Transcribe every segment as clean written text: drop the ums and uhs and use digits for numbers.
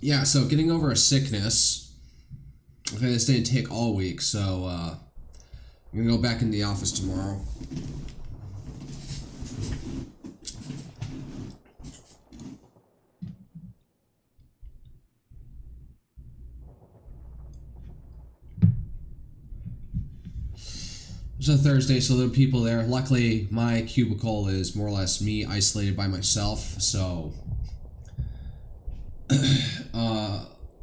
Yeah, so getting over a sickness. Okay, this didn't take all week, so I'm gonna go back in the office tomorrow. It's a Thursday, so there are people there. Luckily, my cubicle is more or less me isolated by myself, so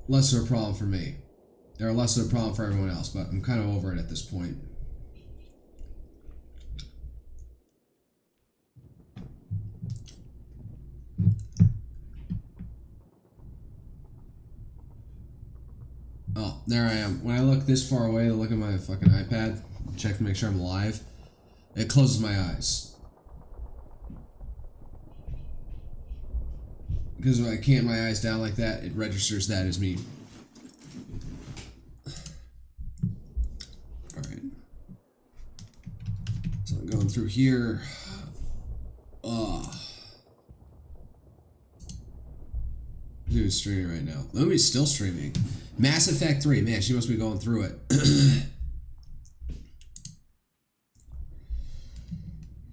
less of a problem for me. Or less of a problem for everyone else, but I'm kind of over it at this point. Oh, there I am. When I look this far away to look at my fucking iPad, check to make sure I'm alive, it closes my eyes. Because when I can't my eyes down like that, it registers that as me. Alright. So I'm going through here. Dude's streaming right now. Lumi's still streaming. Mass Effect 3. Man, she must be going through it.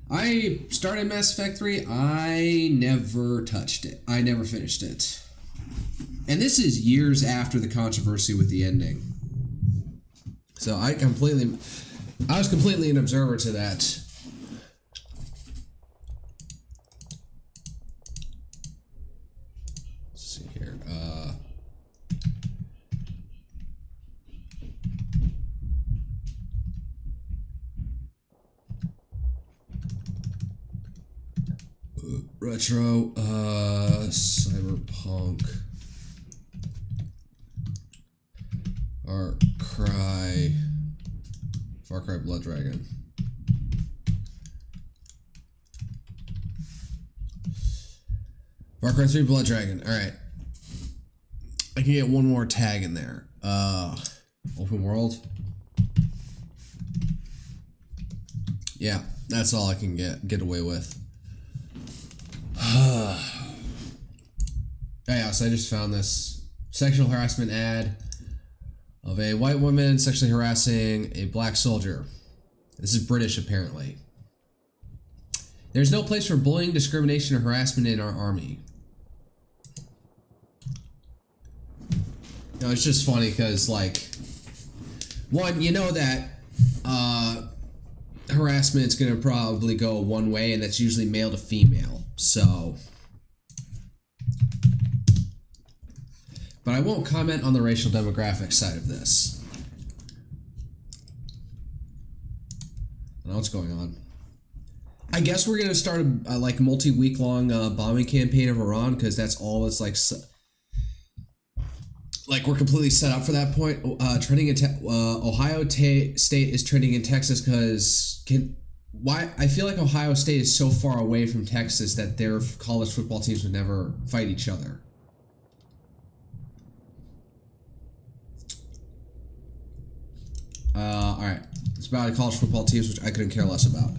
I started Mass Effect 3. I never touched it. I never finished it. And this is years after the controversy with the ending. So I was completely an observer to that. Let's see here. Retro, Cyberpunk, Far Cry Blood Dragon. Far Cry 3 Blood Dragon, alright. I can get one more tag in there. Open world. Yeah, that's all I can get away with. Yeah, so I just found this sexual harassment ad of a white woman sexually harassing a black soldier. This is British, apparently. There's no place for bullying, discrimination, or harassment in our army. No, it's just funny because, like, one, you know that harassment's gonna probably go one way, and that's usually male to female. So, but I won't comment on the racial demographic side of this. I don't know what's going on. I guess we're gonna start a like multi-week long bombing campaign of Iran because that's all that's like we're completely set up for that point. Trending in Ohio State is trending in Texas because why I feel like Ohio State is so far away from Texas that their college football teams would never fight each other. Alright. It's about college football teams, which I couldn't care less about.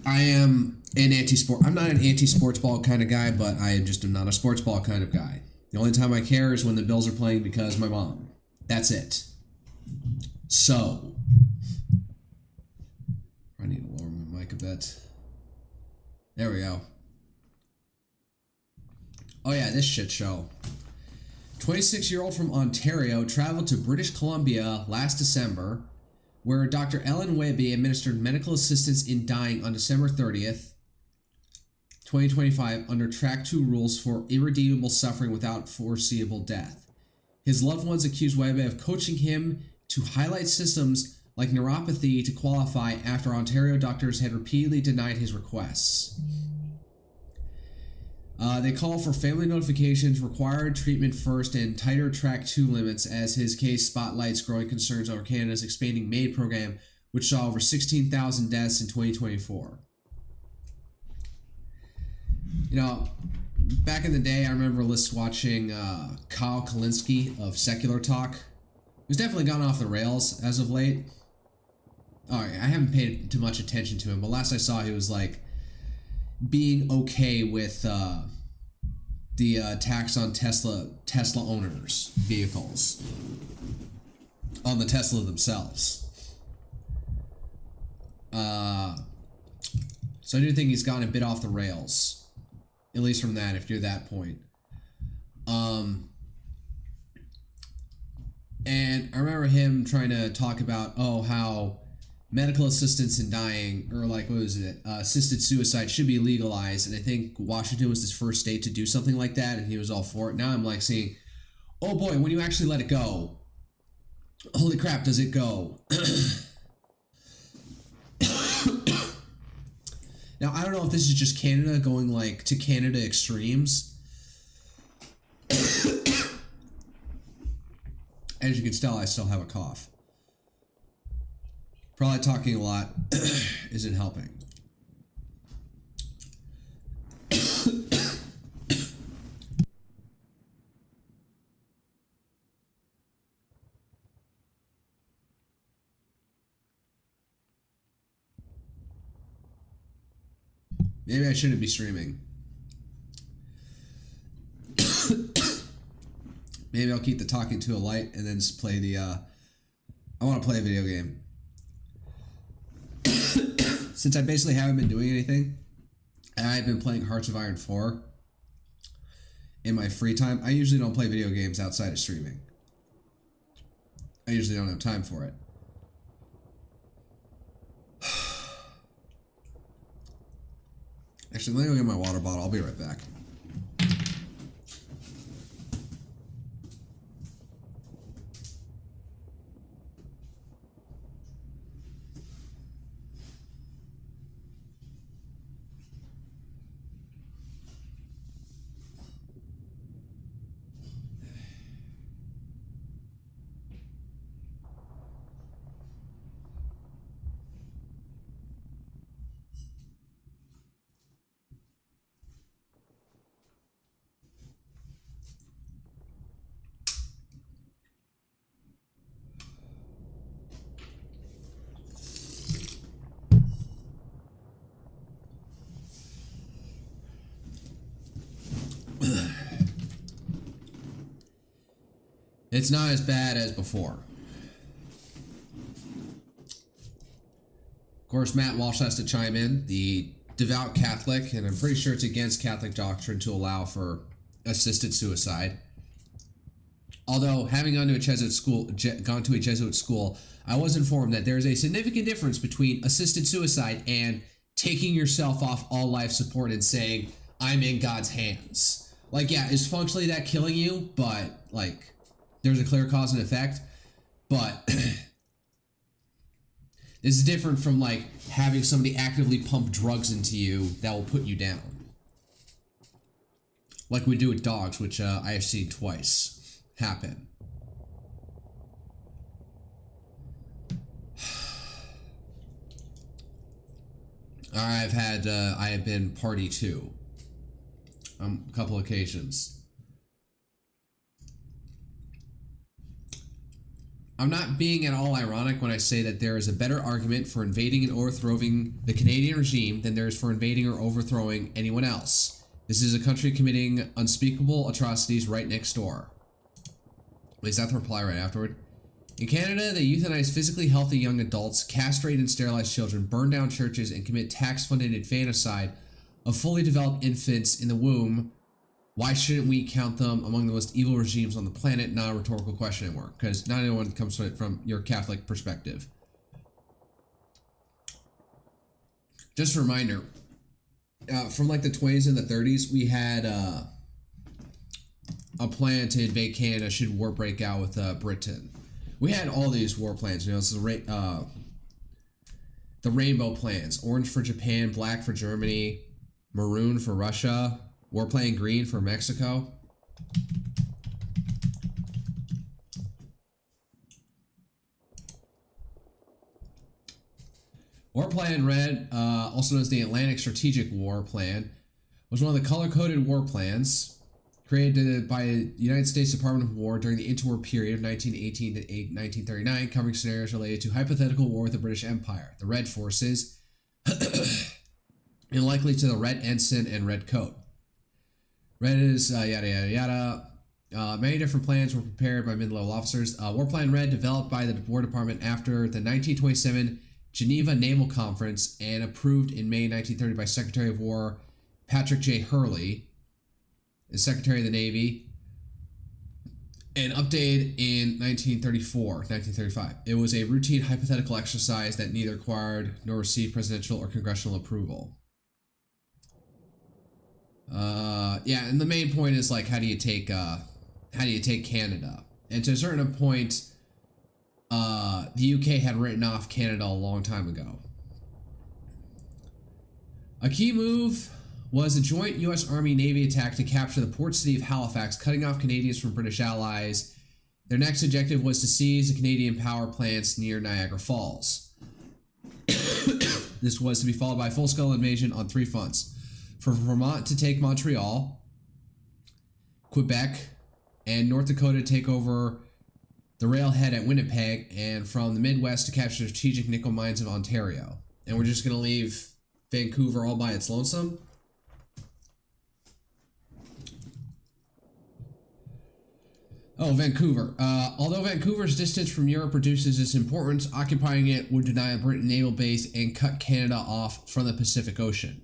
I am an I'm not an anti-sports ball kind of guy, but I just am not a sports ball kind of guy. The only time I care is when the Bills are playing because my mom. That's it. So, I need to lower my mic a bit. There we go. Oh yeah, this shit show. 26-year-old from Ontario traveled to British Columbia last December, where Dr. Ellen Webby administered medical assistance in dying on December 30th, 2025, under Track 2 rules for irredeemable suffering without foreseeable death. His loved ones accused Webby of coaching him to highlight systems like neuropathy to qualify after Ontario doctors had repeatedly denied his requests. They call for family notifications, required treatment first, and tighter Track 2 limits as his case spotlights growing concerns over Canada's expanding MAID program, which saw over 16,000 deaths in 2024. You know, back in the day, I remember watching Kyle Kalinske of Secular Talk. He's definitely gone off the rails as of late. Oh, I haven't paid too much attention to him, but last I saw he was like being okay with the tax on Tesla owners' vehicles, on the Tesla themselves. So I do think he's gotten a bit off the rails, at least from that, if you're that point. And I remember him trying to talk about, how medical assistance in dying, or like, what was it, assisted suicide should be legalized. And I think Washington was his first state to do something like that, and he was all for it. Now I'm like seeing, oh boy, when you actually let it go, holy crap, does it go? Now, I don't know if this is just Canada going like to Canada extremes. As you can tell, I still have a cough. Probably talking a lot isn't helping. Maybe I shouldn't be streaming. Maybe I'll keep the talking to a light and then just play the, I want to play a video game. Since I basically haven't been doing anything, and I've been playing Hearts of Iron 4 in my free time, I usually don't play video games outside of streaming. I usually don't have time for it. Actually, let me go get my water bottle. I'll be right back. It's not as bad as before. Of course, Matt Walsh has to chime in, the devout Catholic, and I'm pretty sure it's against Catholic doctrine to allow for assisted suicide. Although, having gone to a Jesuit school, I was informed that there is a significant difference between assisted suicide and taking yourself off all life support and saying, I'm in God's hands. Like, yeah, is functionally that killing you? But, like, there's a clear cause and effect. But this is different from, like, having somebody actively pump drugs into you that will put you down. Like we do with dogs, which I have seen twice happen. I have been party to a couple occasions. I'm not being at all ironic when I say that there is a better argument for invading and overthrowing the Canadian regime than there is for invading or overthrowing anyone else. This is a country committing unspeakable atrocities right next door. Wait, is that the reply right afterward? In Canada, they euthanize physically healthy young adults, castrate and sterilize children, burn down churches, and commit tax-funded infanticide of fully developed infants in the womb. Why shouldn't we count them among the most evil regimes on the planet? Not a rhetorical question anymore, because not anyone comes to it from your Catholic perspective. Just a reminder, from like the 20s and the 30s, we had a plan to invade Canada should war break out with Britain. We had all these war plans, you know, this is the rainbow plans. Orange for Japan, black for Germany, maroon for Russia, war plan green for Mexico. War Plan Red, also known as the Atlantic Strategic War Plan, was one of the color-coded war plans created by the United States Department of War during the interwar period of 1918 to 1939, covering scenarios related to hypothetical war with the British Empire, the Red Forces, and likely to the Red Ensign and Red Coat. Red is yada yada yada. Many different plans were prepared by mid-level officers. War Plan Red, developed by the War Department after the 1927 Geneva Naval Conference and approved in May 1930 by Secretary of War Patrick J. Hurley, as Secretary of the Navy, and updated in 1935. It was a routine hypothetical exercise that neither required nor received presidential or congressional approval. Yeah, and the main point is like, how do you take Canada? And to a certain point, the UK had written off Canada a long time ago. A key move was a joint U.S. Army-Navy attack to capture the port city of Halifax, cutting off Canadians from British allies. Their next objective was to seize the Canadian power plants near Niagara Falls. This was to be followed by a full-scale invasion on 3 fronts. For Vermont to take Montreal, Quebec, and North Dakota to take over the railhead at Winnipeg, and from the Midwest to capture strategic nickel mines of Ontario. And we're just going to leave Vancouver all by its lonesome? Oh, Vancouver. Although Vancouver's distance from Europe reduces its importance, occupying it would deny a British naval base and cut Canada off from the Pacific Ocean.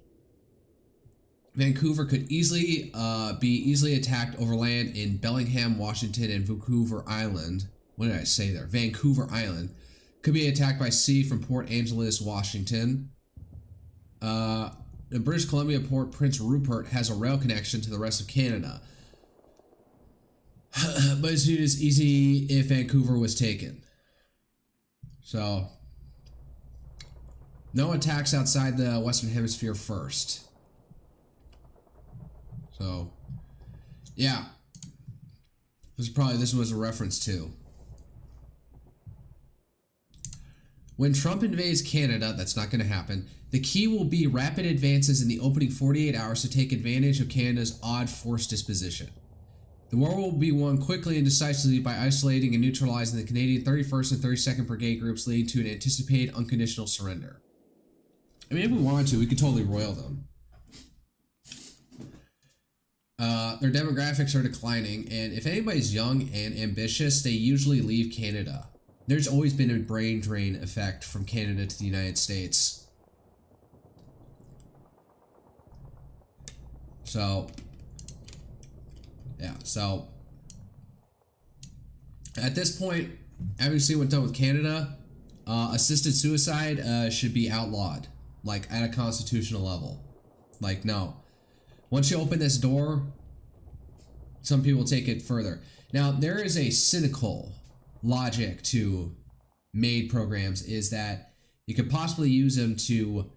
Vancouver could easily be easily attacked overland in Bellingham, Washington, and Vancouver Island. What did I say there? Vancouver Island could be attacked by sea from Port Angeles, Washington. The British Columbia port Prince Rupert has a rail connection to the rest of Canada. But it's viewed as easy if Vancouver was taken. So, no attacks outside the Western Hemisphere first. So, yeah. This was a reference to. When Trump invades Canada, that's not going to happen, the key will be rapid advances in the opening 48 hours to take advantage of Canada's odd force disposition. The war will be won quickly and decisively by isolating and neutralizing the Canadian 31st and 32nd Brigade groups, leading to an anticipated unconditional surrender. I mean, if we wanted to, we could totally roil them. Their demographics are declining, and if anybody's young and ambitious, they usually leave Canada. There's always been a brain drain effect from Canada to the United States. So, yeah, so at this point, having seen what's done with Canada, assisted suicide should be outlawed, like at a constitutional level. Like, no. Once you open this door, some people take it further. Now, there is a cynical logic to MAID programs, is that you could possibly use them to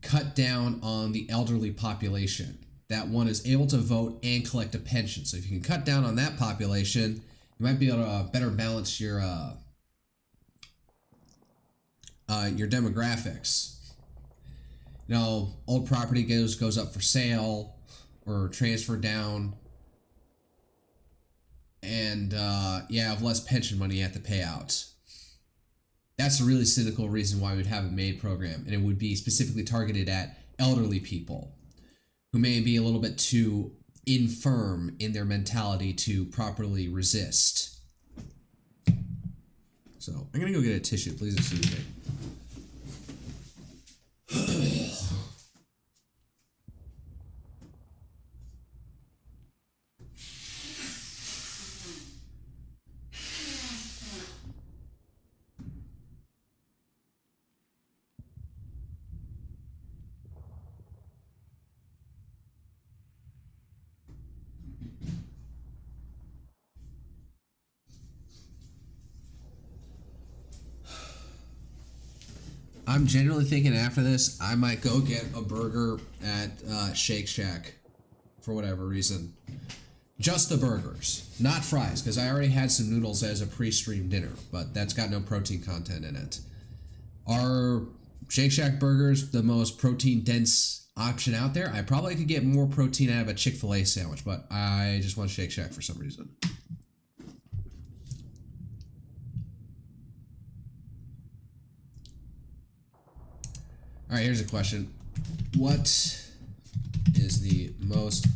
cut down on the elderly population. That one is able to vote and collect a pension. So if you can cut down on that population, you might be able to better balance your demographics. You know, old property goes up for sale or transferred down, and you have less pension money you have to pay out. That's a really cynical reason why we'd have a MAID program, and it would be specifically targeted at elderly people who may be a little bit too infirm in their mentality to properly resist. So, I'm gonna go get a tissue. Please excuse me. I'm generally thinking after this, I might go get a burger at Shake Shack for whatever reason. Just the burgers, not fries, because I already had some noodles as a pre-stream dinner, but that's got no protein content in it. Are Shake Shack burgers the most protein-dense option out there? I probably could get more protein out of a Chick-fil-A sandwich, but I just want Shake Shack for some reason. All right, here's a question. What is the most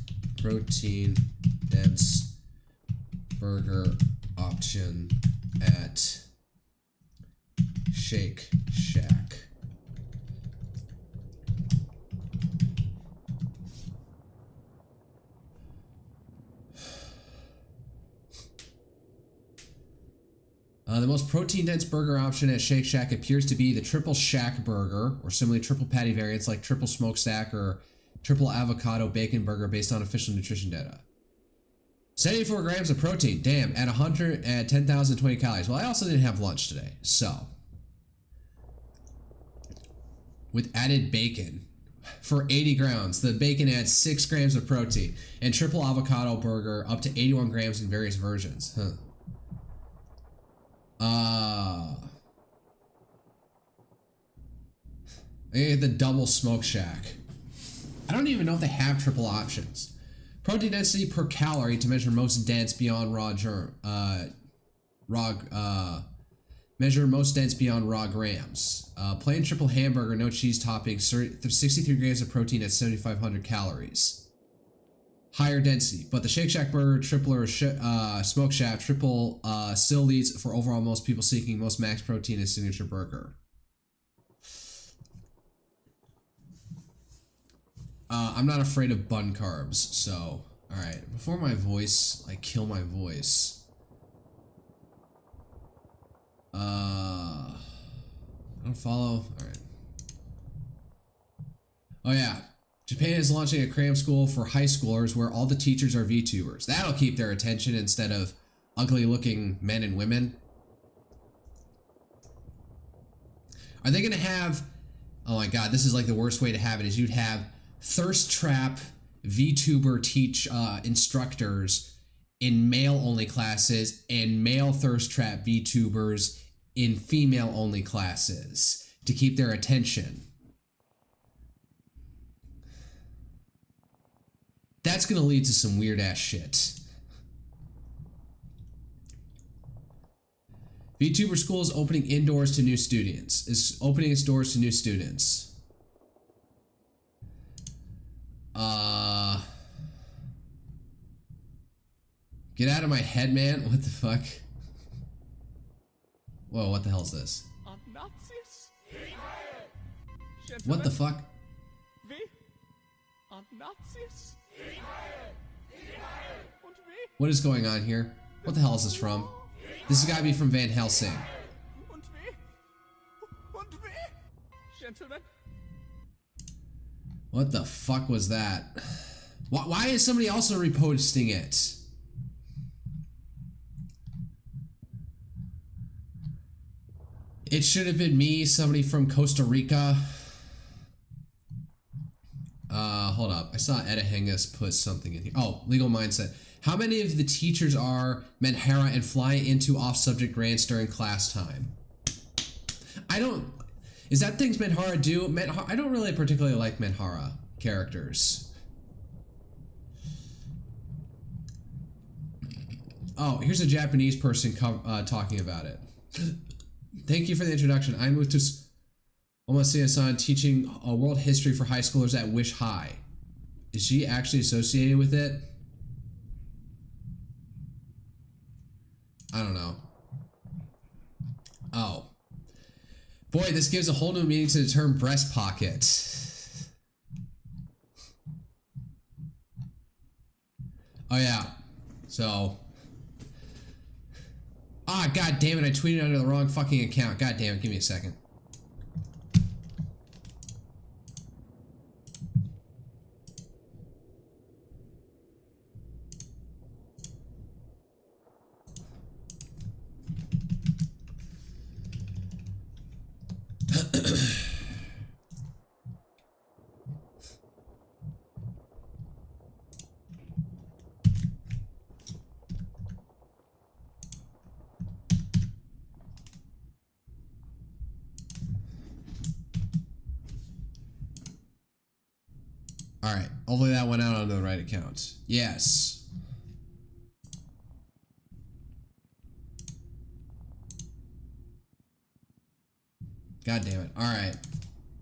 protein dense burger option at Shake Shack? The most protein-dense burger option at Shake Shack appears to be the Triple Shack Burger, or similarly triple patty variants like Triple Smokestack or Triple Avocado Bacon Burger based on official nutrition data. 74 grams of protein, damn, at 10,020 calories. Well, I also didn't have lunch today, so. With added bacon, for 80 grams, the bacon adds 6 grams of protein, and Triple Avocado Burger up to 81 grams in various versions, huh. I get the double Smoke Shack. I don't even know if they have triple options. Protein density per calorie to measure most dense beyond measure most dense beyond raw grams. Plain triple hamburger, no cheese topping, 63 grams of protein at 7,500 calories. Higher density, but the Shake Shack Burger, triple or Smoke Shack, triple still leads for overall most people seeking most max protein and signature burger. I'm not afraid of bun carbs, so alright. Before my voice, I kill my voice. I don't follow. Alright. Oh yeah. Japan is launching a cram school for high schoolers where all the teachers are VTubers. That'll keep their attention instead of ugly looking men and women. Are they gonna have, oh my god, this is like the worst way to have it, is you'd have thirst trap VTuber instructors in male only classes and male thirst trap VTubers in female only classes to keep their attention. That's gonna lead to some weird ass shit. VTuber school is opening indoors to new students. Is opening its doors to new students. Get out of my head, man. What the fuck? Whoa, what the hell is this? What the fuck? What is going on here? What the hell is this from? This has got to be from Van Helsing. What the fuck was that? Why is somebody also reposting it? It should have been me, somebody from Costa Rica. Hold up. I saw Etta Hengas put something in here. Oh, legal mindset. How many of the teachers are Menhara and fly into off-subject rants during class time? I don't... Is that things Menhara do? I don't really particularly like Menhara characters. Oh, here's a Japanese person talking about it. Thank you for the introduction. I moved to Omasia-san teaching world history for high schoolers at Wish High. Is she actually associated with it? I don't know. Oh. Boy, this gives a whole new meaning to the term breast pocket. Oh yeah. So. Ah, god damn it, I tweeted under the wrong fucking account. God damn it, give me a second. Alright, hopefully that went out onto the right account. Yes. God damn it. Alright.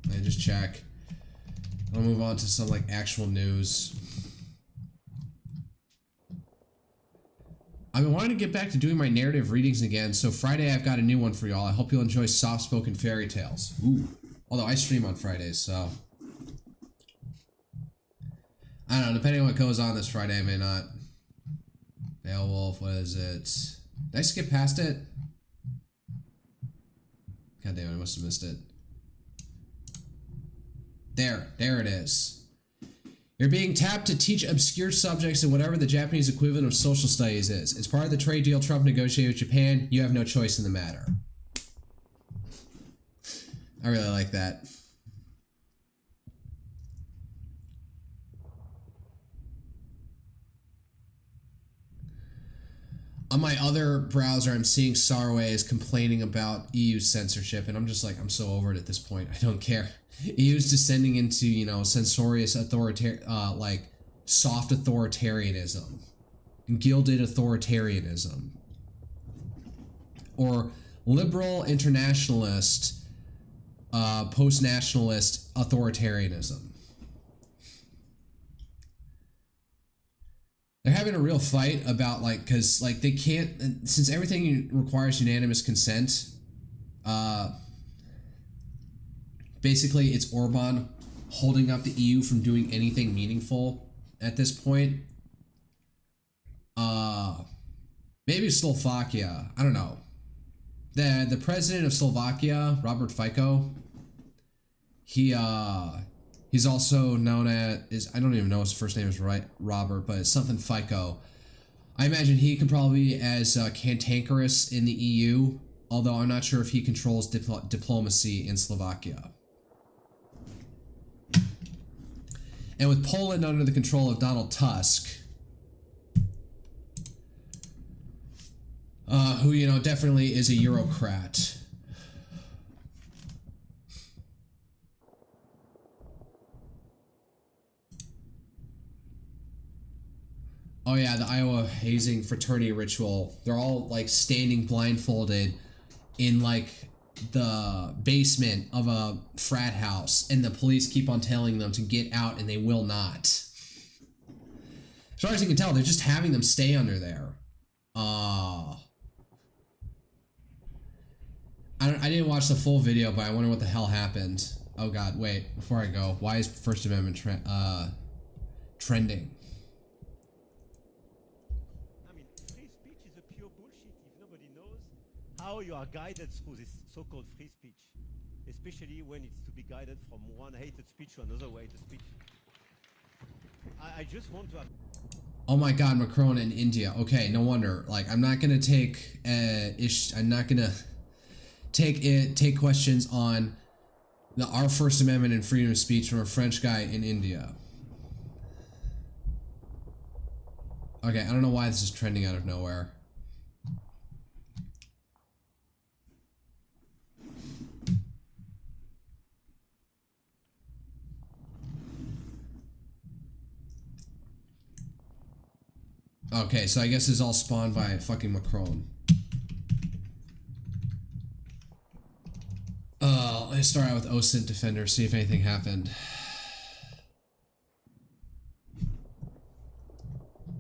Let me just check. I'll move on to some like actual news. I've been wanting to get back to doing my narrative readings again, so Friday I've got a new one for y'all. I hope you'll enjoy soft-spoken fairy tales. Ooh. Although I stream on Fridays, so... I don't know, depending on what goes on this Friday, I may not. Beowulf, what is it? Did I skip past it? God damn it, I must have missed it. There it is. You're being tapped to teach obscure subjects in whatever the Japanese equivalent of social studies is. It's part of the trade deal Trump negotiated with Japan. You have no choice in the matter. I really like that. On my other browser, I'm seeing Sarways complaining about EU censorship, and I'm just like, I'm so over it at this point. I don't care. EU's descending into, you know, censorious like soft authoritarianism, gilded authoritarianism, or liberal internationalist, post-nationalist authoritarianism. They're having a real fight about, like, because, like, they can't, since everything requires unanimous consent, basically it's Orban holding up the EU from doing anything meaningful at this point. Maybe Slovakia, I don't know. The president of Slovakia, Robert Fico, he's also known as, I don't even know his first name is Robert, but it's something Fico. I imagine he could probably be as cantankerous in the EU, although I'm not sure if he controls diplomacy in Slovakia. And with Poland under the control of Donald Tusk, who, you know, definitely is a Eurocrat. Oh yeah, the Iowa hazing fraternity ritual. They're all like standing blindfolded in like the basement of a frat house, and the police keep on telling them to get out, and they will not. As far as you can tell, they're just having them stay under there. I didn't watch the full video, but I wonder what the hell happened. Oh god, wait, before I go, why is First Amendment trending? How you are guided through this so-called free speech, especially when it's to be guided from one hated speech to another hated speech. I just want to have... Oh my god, Macron in India. Okay, no wonder. Like, I'm not gonna take I'm not gonna take questions on our First Amendment and freedom of speech from a French guy in India. Okay, I don't know why this is trending out of nowhere. Okay, so I guess it's all spawned by fucking Macron. Let's start out with OSINT Defender, see if anything happened.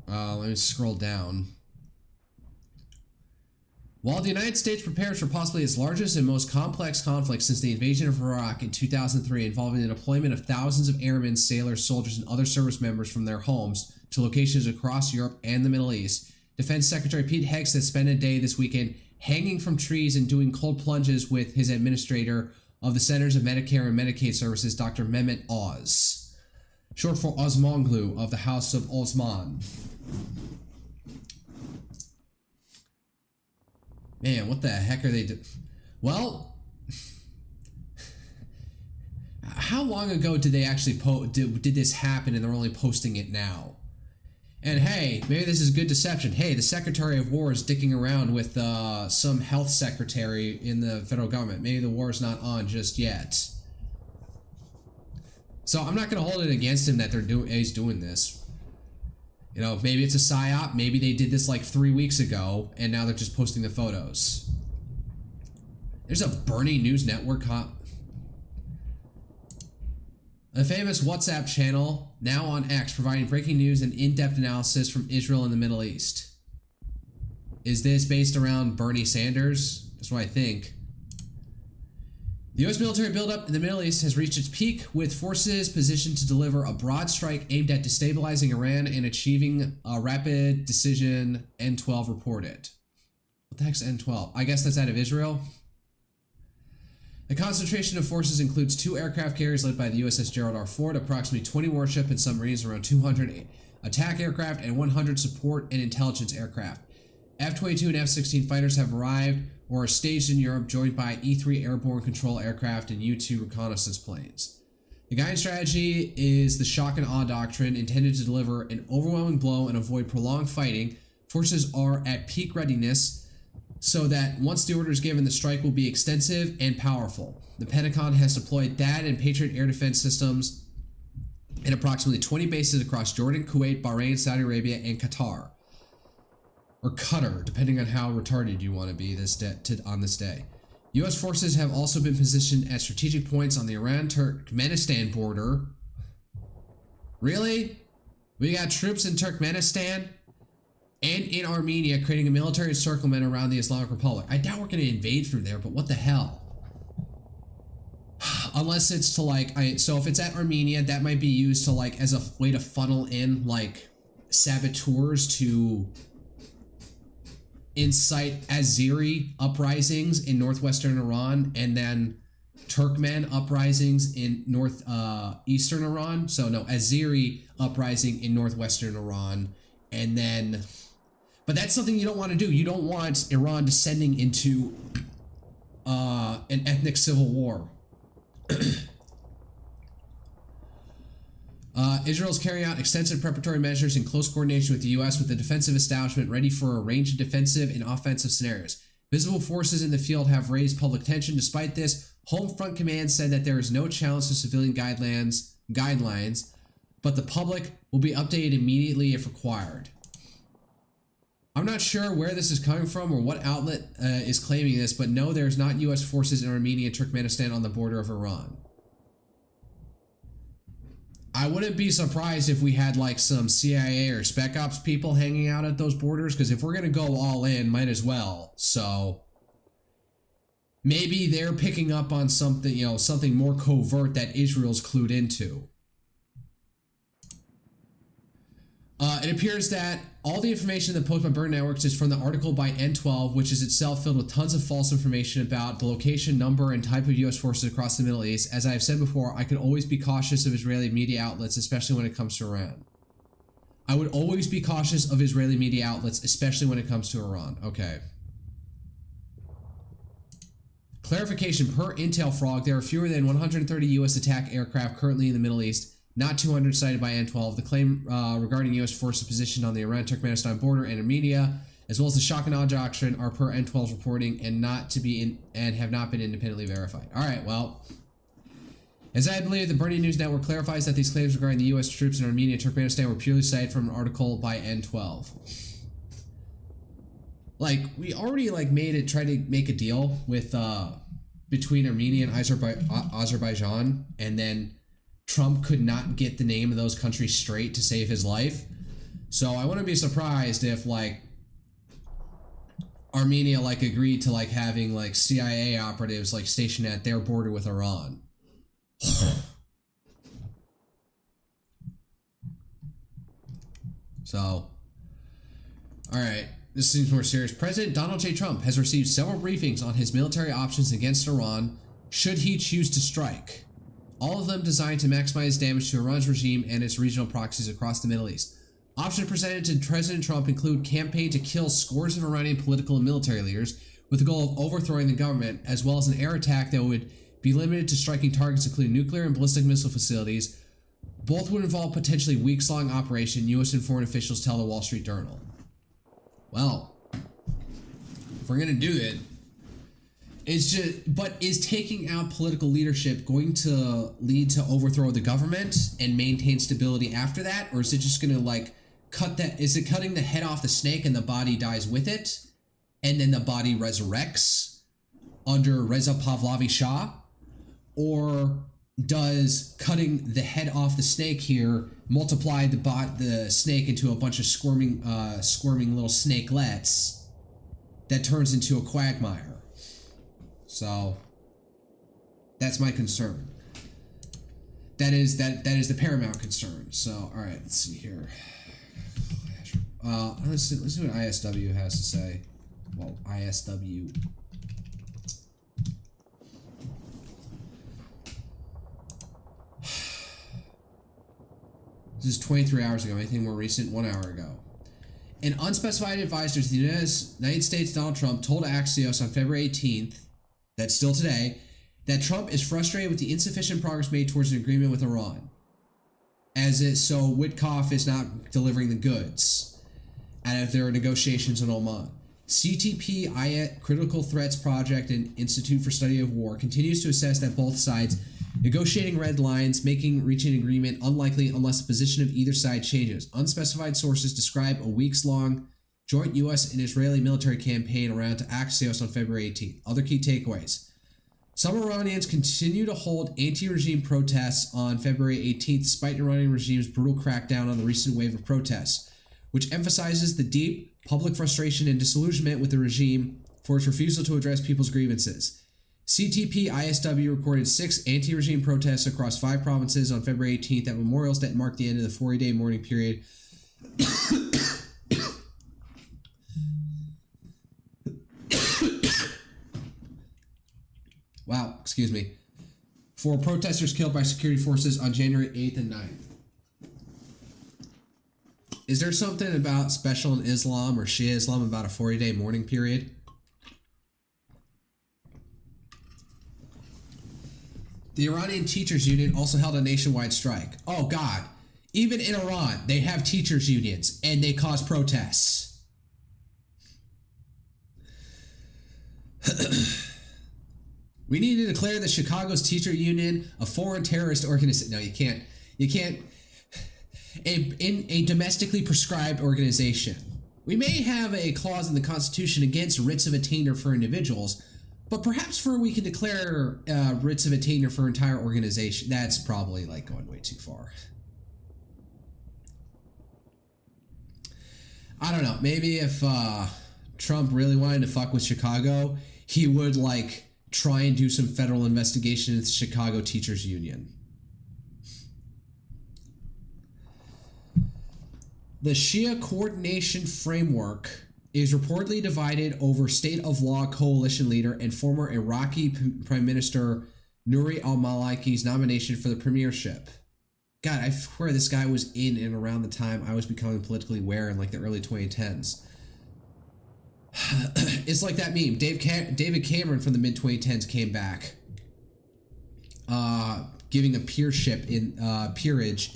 Let me scroll down. While the United States prepares for possibly its largest and most complex conflict since the invasion of Iraq in 2003, involving the deployment of thousands of airmen, sailors, soldiers, and other service members from their homes to locations across Europe and the Middle East, Defense Secretary Pete Hegseth spent a day this weekend hanging from trees and doing cold plunges with his administrator of the Centers of Medicare and Medicaid Services, Dr. Mehmet Oz, short for Osmanglu of the House of Osman. Man, what the heck are they doing? Well, how long ago did they actually did this happen and they're only posting it now? And hey, maybe this is good deception. Hey, the Secretary of War is dicking around with some health secretary in the federal government. Maybe the war is not on just yet. So I'm not going to hold it against him that he's doing this. You know, maybe it's a psyop. Maybe they did this like 3 weeks ago, and now they're just posting the photos. There's a Bernie News Network A famous WhatsApp channel, now on X, providing breaking news and in-depth analysis from Israel and the Middle East. Is this based around Bernie Sanders? That's what I think. The U.S. military buildup in the Middle East has reached its peak, with forces positioned to deliver a broad strike aimed at destabilizing Iran and achieving a rapid decision, N12 reported. What the heck's N12? I guess that's out of Israel. The concentration of forces includes 2 aircraft carriers led by the USS Gerald R. Ford, approximately 20 warship and submarines, around 200 attack aircraft, and 100 support and intelligence aircraft. F-22 and F-16 fighters have arrived or are staged in Europe, joined by E-3 airborne control aircraft and U-2 reconnaissance planes. The guiding strategy is the shock and awe doctrine, intended to deliver an overwhelming blow and avoid prolonged fighting. Forces are at peak readiness, so that once the order is given, the strike will be extensive and powerful. The Pentagon has deployed THAAD and Patriot air defense systems in approximately 20 bases across Jordan, Kuwait, Bahrain, Saudi Arabia, and Qatar. Or Qatar, depending on how retarded you want to be on this day. U.S. forces have also been positioned at strategic points on the Iran-Turkmenistan border. Really? We got troops in Turkmenistan and in Armenia, creating a military encirclement around the Islamic Republic. I doubt we're going to invade through there, but what the hell? Unless it's to like, so if it's at Armenia, that might be used to like as a way to funnel in like saboteurs to incite Azeri uprisings in northwestern Iran, and then Turkmen uprisings in northeastern Iran. So no, Azeri uprising in northwestern Iran, and then, but that's something you don't want to do. You don't want Iran descending into an ethnic civil war. Israel's carrying out extensive preparatory measures in close coordination with the U.S., with the defensive establishment ready for a range of defensive and offensive scenarios. Visible forces in the field have raised public attention. Despite this, Home Front Command said that there is no challenge to civilian guidelines, but the public will be updated immediately if required. I'm not sure where this is coming from or what outlet is claiming this, but no, there's not U.S. forces in Armenia and Turkmenistan on the border of Iran. I wouldn't be surprised if we had like some CIA or Spec Ops people hanging out at those borders, because if we're going to go all in, might as well. So maybe they're picking up on something, you know, something more covert that Israel's clued into. It appears that all the information that posted by Burn Networks is from the article by N12, which is itself filled with tons of false information about the location, number, and type of U.S. forces across the Middle East. As I have said before, I could always be cautious of Israeli media outlets, especially when it comes to Iran. I would always be cautious of Israeli media outlets, especially when it comes to Iran. Okay. Clarification: per Intel Frog, there are fewer than 130 U.S. attack aircraft currently in the Middle East, not 200 cited by N12. The claim regarding U.S. forces positioned on the Iran-Turkmenistan border and Armenia, as well as the shock and awe doctrine, are per N12's reporting and have not been independently verified. All right, well, as I believe, the Burning News Network clarifies that these claims regarding the U.S. troops in Armenia and Turkmenistan were purely cited from an article by N12. Like, we already like tried to make a deal with between Armenia and Azerbaijan, and then Trump could not get the name of those countries straight to save his life. So I wouldn't be surprised if like Armenia like agreed to like having like CIA operatives like stationed at their border with Iran. So, all right, this seems more serious. President Donald J. Trump has received several briefings on his military options against Iran should he choose to strike. All of them designed to maximize damage to Iran's regime and its regional proxies across the Middle East. Options presented to President Trump include campaign to kill scores of Iranian political and military leaders with the goal of overthrowing the government, as well as an air attack that would be limited to striking targets including nuclear and ballistic missile facilities. Both would involve potentially weeks-long operation, U.S. and foreign officials tell the Wall Street Journal. Well, if we're going to do it, but is taking out political leadership going to lead to overthrow the government and maintain stability after that? Or is it just going to like is it cutting the head off the snake and the body dies with it? And then the body resurrects under Reza Pahlavi Shah? Or does cutting the head off the snake here multiply the snake into a bunch of squirming little snakelets that turns into a quagmire. So that's my concern. That is the paramount concern. So all right, let's see here. Let's see what ISW has to say. Well, ISW. This is 23 hours ago. Anything more recent? 1 hour ago. An unspecified advisor to the United States, Donald Trump, told Axios on February 18th, that's still today, that Trump is frustrated with the insufficient progress made towards an agreement with Iran. So Witkoff is not delivering the goods out of their negotiations in Oman. CTP Critical Threats Project and Institute for Study of War continues to assess that both sides negotiating red lines, reaching an agreement unlikely unless the position of either side changes. Unspecified sources describe a weeks-long joint U.S. and Israeli military campaign around to Axios on February 18th. Other key takeaways. Some Iranians continue to hold anti-regime protests on February 18th, despite Iranian regime's brutal crackdown on the recent wave of protests, which emphasizes the deep public frustration and disillusionment with the regime for its refusal to address people's grievances. CTP-ISW recorded 6 anti-regime protests across 5 provinces on February 18th at Memorial's that marked the end of the 40-day mourning period. Wow, excuse me. For protesters killed by security forces on January 8th and 9th. Is there something about special in Islam or Shia Islam about a 40-day mourning period? The Iranian Teachers Union also held a nationwide strike. Oh God, even in Iran, they have teachers unions and they cause protests. We need to declare the Chicago's teacher union a foreign terrorist organization. No, you can't. You can't. In a domestically prescribed organization. We may have a clause in the Constitution against writs of attainder for individuals, but perhaps we can declare writs of attainder for entire organization. That's probably like going way too far. I don't know. Maybe if Trump really wanted to fuck with Chicago, he would like try and do some federal investigation into the Chicago Teachers Union. The Shia Coordination Framework is reportedly divided over state of law coalition leader and former Iraqi Prime Minister Nouri al-Maliki's nomination for the premiership. God, I swear this guy was in and around the time I was becoming politically aware in like the early 2010s. It's like that meme. David Cameron from the mid-2010s came back, giving a peerage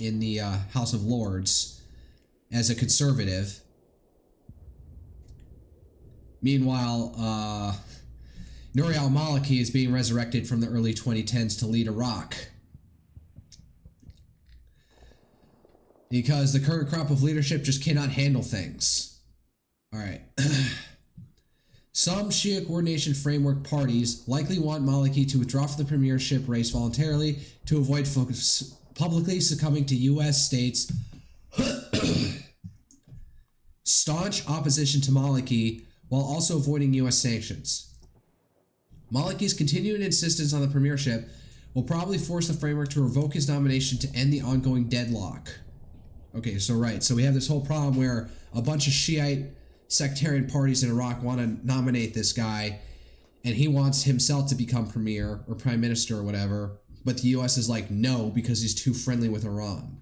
in the House of Lords as a conservative. Meanwhile, Nouri al-Maliki is being resurrected from the early 2010s to lead Iraq. Because the current crop of leadership just cannot handle things. All right. Some Shia Coordination Framework parties likely want Maliki to withdraw from the premiership race voluntarily to avoid publicly succumbing to U.S. states' staunch opposition to Maliki while also avoiding U.S. sanctions. Maliki's continuing insistence on the premiership will probably force the framework to revoke his nomination to end the ongoing deadlock. Okay, so we have this whole problem where a bunch of Shiite sectarian parties in Iraq want to nominate this guy, and he wants himself to become premier or prime minister or whatever, but the U.S. is like, no, because he's too friendly with Iran.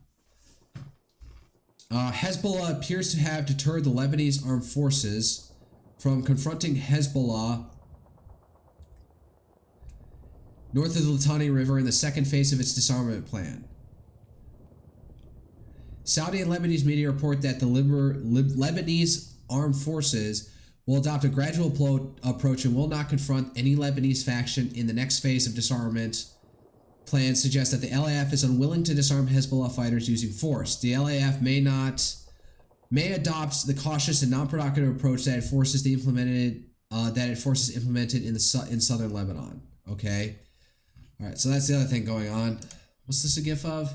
Hezbollah appears to have deterred the Lebanese armed forces from confronting Hezbollah north of the Litani River in the second phase of its disarmament plan. Saudi and Lebanese media report that the Lebanese armed forces will adopt a gradual approach and will not confront any Lebanese faction in the next phase of disarmament. Plans suggest that the LAF is unwilling to disarm Hezbollah fighters using force. The LAF may adopt the cautious and non-provocative approach that it forces implemented in southern Lebanon. Okay. All right, so that's the other thing going on. What's this a gif of?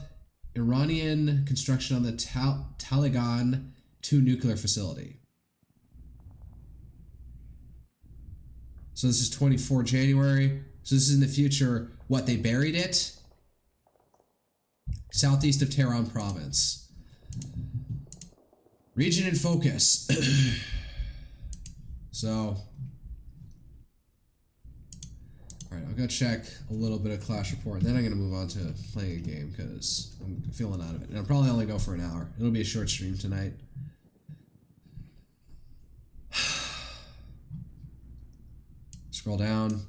Iranian construction on the Taliban 2 nuclear facility. So this is 24 January. So this is in the future. What, they buried it? Southeast of Tehran province. Region in focus. So, all right, I'll go check a little bit of Clash Report. Then I'm going to move on to playing a game because I'm feeling out of it. And I'll probably only go for an hour. It'll be a short stream tonight. Scroll down.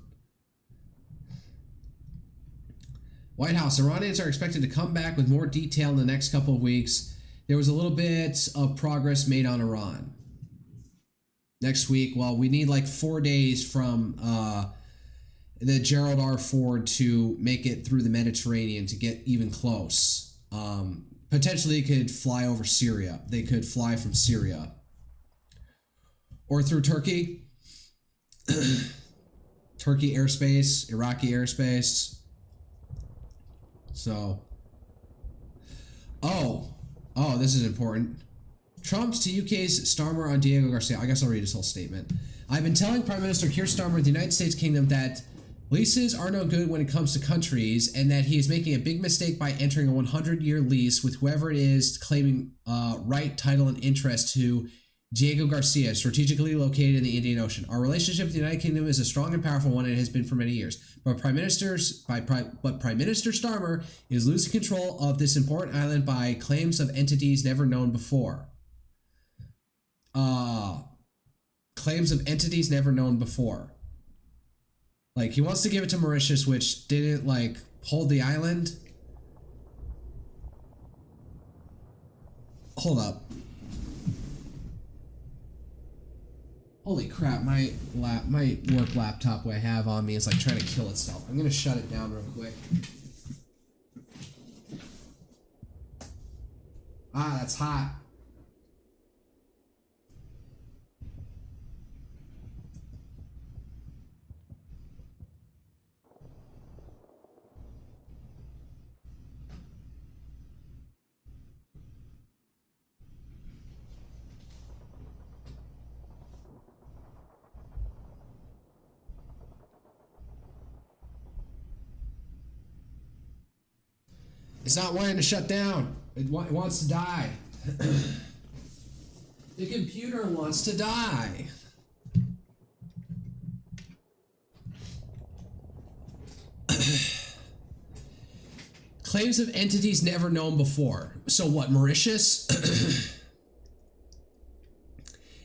White House. Iranians are expected to come back with more detail in the next couple of weeks. There was a little bit of progress made on Iran. Next week, well, we need like 4 days from the Gerald R. Ford to make it through the Mediterranean to get even close. Potentially, it could fly over Syria. They could fly from Syria. Or through Turkey. Turkey airspace, Iraqi airspace. So, oh, this is important. Trump's to UK's Starmer on Diego Garcia. I guess I'll read his whole statement. I've been telling Prime Minister Keir Starmer of the United States Kingdom that leases are no good when it comes to countries, and that he is making a big mistake by entering a 100-year lease with whoever it is claiming right, title, and interest to Diego Garcia, strategically located in the Indian Ocean. Our relationship with the United Kingdom is a strong and powerful one, and it has been for many years. But Prime Minister Starmer is losing control of this important island by claims of entities never known before. Claims of entities never known before. Like, he wants to give it to Mauritius, which didn't, like, hold the island. Hold up. Holy crap, my work laptop I have on me is like trying to kill itself. I'm gonna shut it down real quick. Ah, that's hot. It's not wanting to shut down. It wants to die. The computer wants to die. Claims of entities never known before. So what, Mauritius?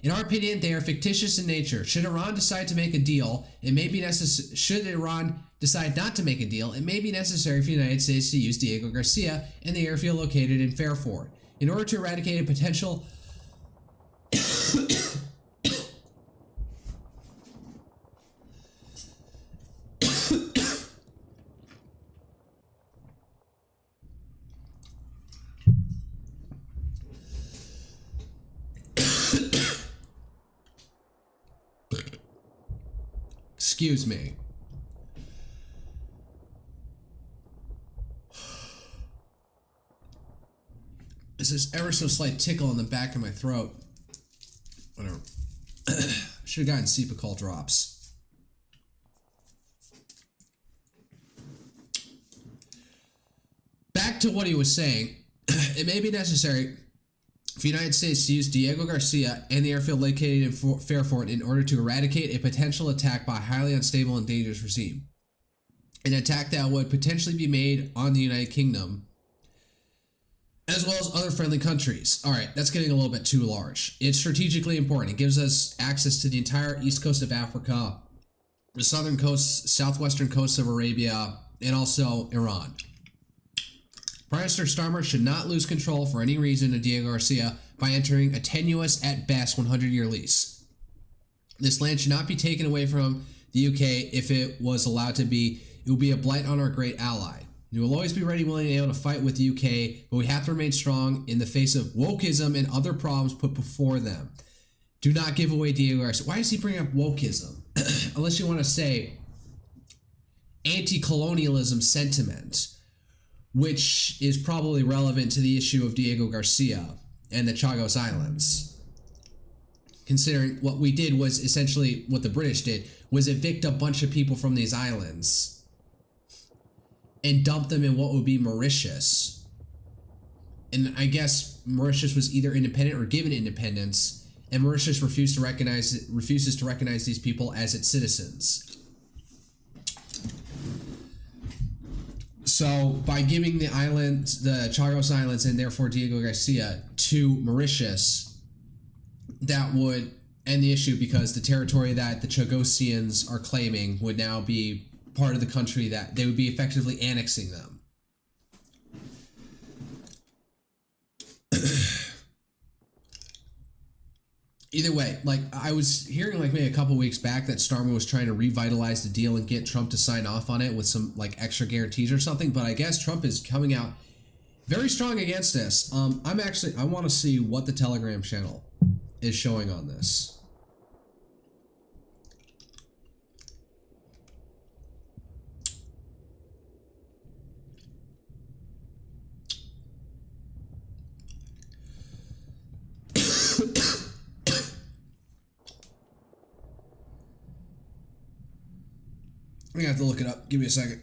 In our opinion, they are fictitious in nature. Should Iran decide to make a deal, it may be necessary. Should Iran decide not to make a deal, it may be necessary for the United States to use Diego Garcia and the airfield located in Fairford in order to eradicate a potential excuse me. It's this ever so slight tickle in the back of my throat. Whatever. Should have gotten Cepacol drops. Back to what he was saying. It may be necessary for the United States to use Diego Garcia and the airfield located in Fairford in order to eradicate a potential attack by a highly unstable and dangerous regime. An attack that would potentially be made on the United Kingdom, as well as other friendly countries. All right, that's getting a little bit too large. It's strategically important. It gives us access to the entire east coast of Africa, the southern coast, southwestern coast of Arabia, and also Iran. Prime Minister Starmer should not lose control for any reason of Diego Garcia by entering a tenuous, at best, 100-year lease. This land should not be taken away from the UK if it was allowed to be. It will be a blight on our great ally. We will always be ready, willing, and able to fight with the UK, but we have to remain strong in the face of wokeism and other problems put before them. Do not give away Diego Garcia. Why does he bring up wokeism? Unless you want to say anti-colonialism sentiment, which is probably relevant to the issue of Diego Garcia and the Chagos Islands. Considering what we did was essentially what the British did, was evict a bunch of people from these islands and dump them in what would be Mauritius. And I guess Mauritius was either independent or given independence, and Mauritius refuses to recognize these people as its citizens. So by giving the islands, the Chagos Islands, and therefore Diego Garcia to Mauritius, that would end the issue, because the territory that the Chagosians are claiming would now be part of the country that they would be effectively annexing them. Either way, like, I was hearing like maybe a couple weeks back that Starmer was trying to revitalize the deal and get Trump to sign off on it with some like extra guarantees or something, but I guess Trump is coming out very strong against this. I want to see what the Telegram channel is showing on this. I'm gonna have to look it up. Give me a second.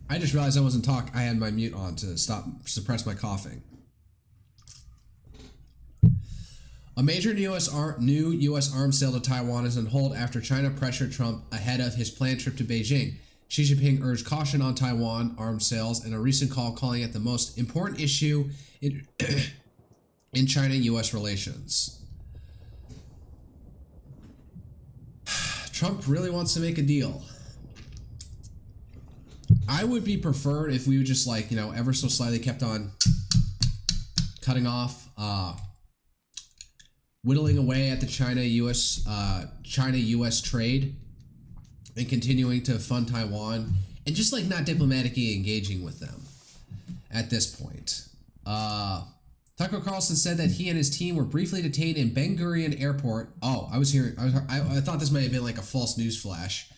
I just realized I wasn't talking. I had my mute on to suppress my coughing. A major new U.S. arms sale to Taiwan is on hold after China pressured Trump ahead of his planned trip to Beijing. Xi Jinping urged caution on Taiwan arms sales in a recent call, calling it the most important issue in China-U.S. relations. Trump really wants to make a deal. I would be preferred if we would just, like, you know, ever so slightly kept on cutting off, whittling away at the China-U.S. trade and continuing to fund Taiwan and just, like, not diplomatically engaging with them at this point. Tucker Carlson said that he and his team were briefly detained in Ben Gurion Airport. Oh, I thought this might have been like a false news flash.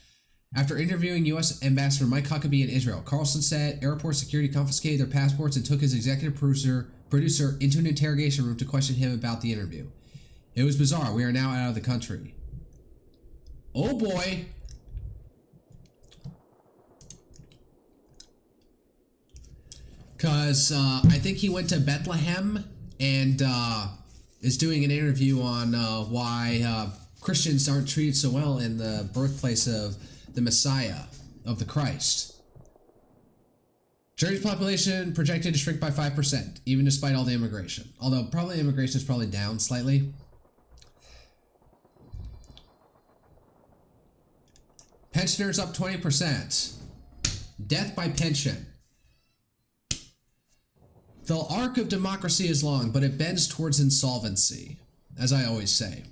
After interviewing U.S. Ambassador Mike Huckabee in Israel, Carlson said airport security confiscated their passports and took his executive producer into an interrogation room to question him about the interview. It was bizarre. We are now out of the country. Oh boy. Because I think he went to Bethlehem and is doing an interview on why Christians aren't treated so well in the birthplace of the Messiah, of the Christ. Germany's population projected to shrink by 5%, even despite all the immigration. Although probably immigration is probably down slightly. Pensioners up 20%. Death by pension. The arc of democracy is long, but it bends towards insolvency, as I always say.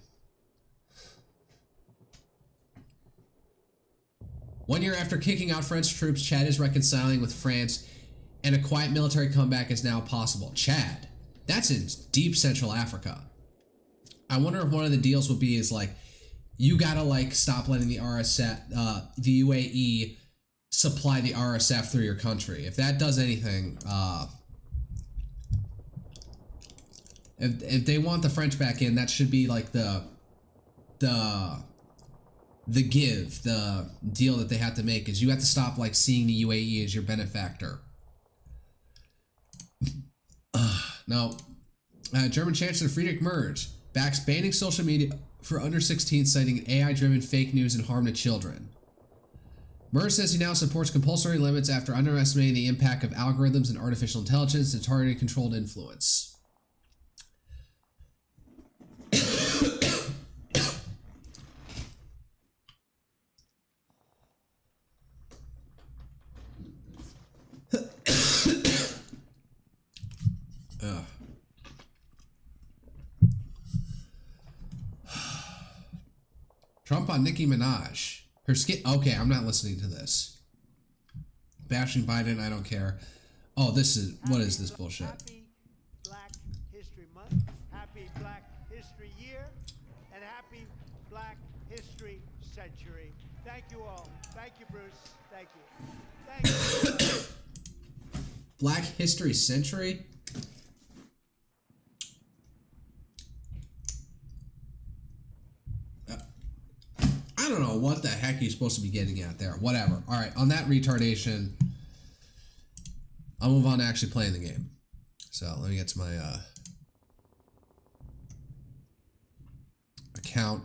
1 year after kicking out French troops, Chad is reconciling with France, and a quiet military comeback is now possible. Chad, that's in deep Central Africa. I wonder if one of the deals would be is like, you gotta like stop letting the RSF, the UAE, supply the RSF through your country. If that does anything, if they want the French back in, that should be like the deal that they have to make is you have to stop like seeing the UAE as your benefactor. No. German Chancellor Friedrich Merz backs banning social media for under 16, citing AI-driven fake news and harm to children. Merz says he now supports compulsory limits after underestimating the impact of algorithms and artificial intelligence and targeted controlled influence. Trump on Nicki Minaj. Her skin. Okay, I'm not listening to this. Bashing Biden, I don't care. Oh, this is. What is this bullshit? Happy Black History Month, Happy Black History Year, and Happy Black History Century. Thank you all. Thank you, Bruce. Thank you. Thank you. Black History Century? I don't know what the heck he's supposed to be getting at there. Whatever. All right, on that retardation, I'll move on to actually playing the game. So let me get to my account.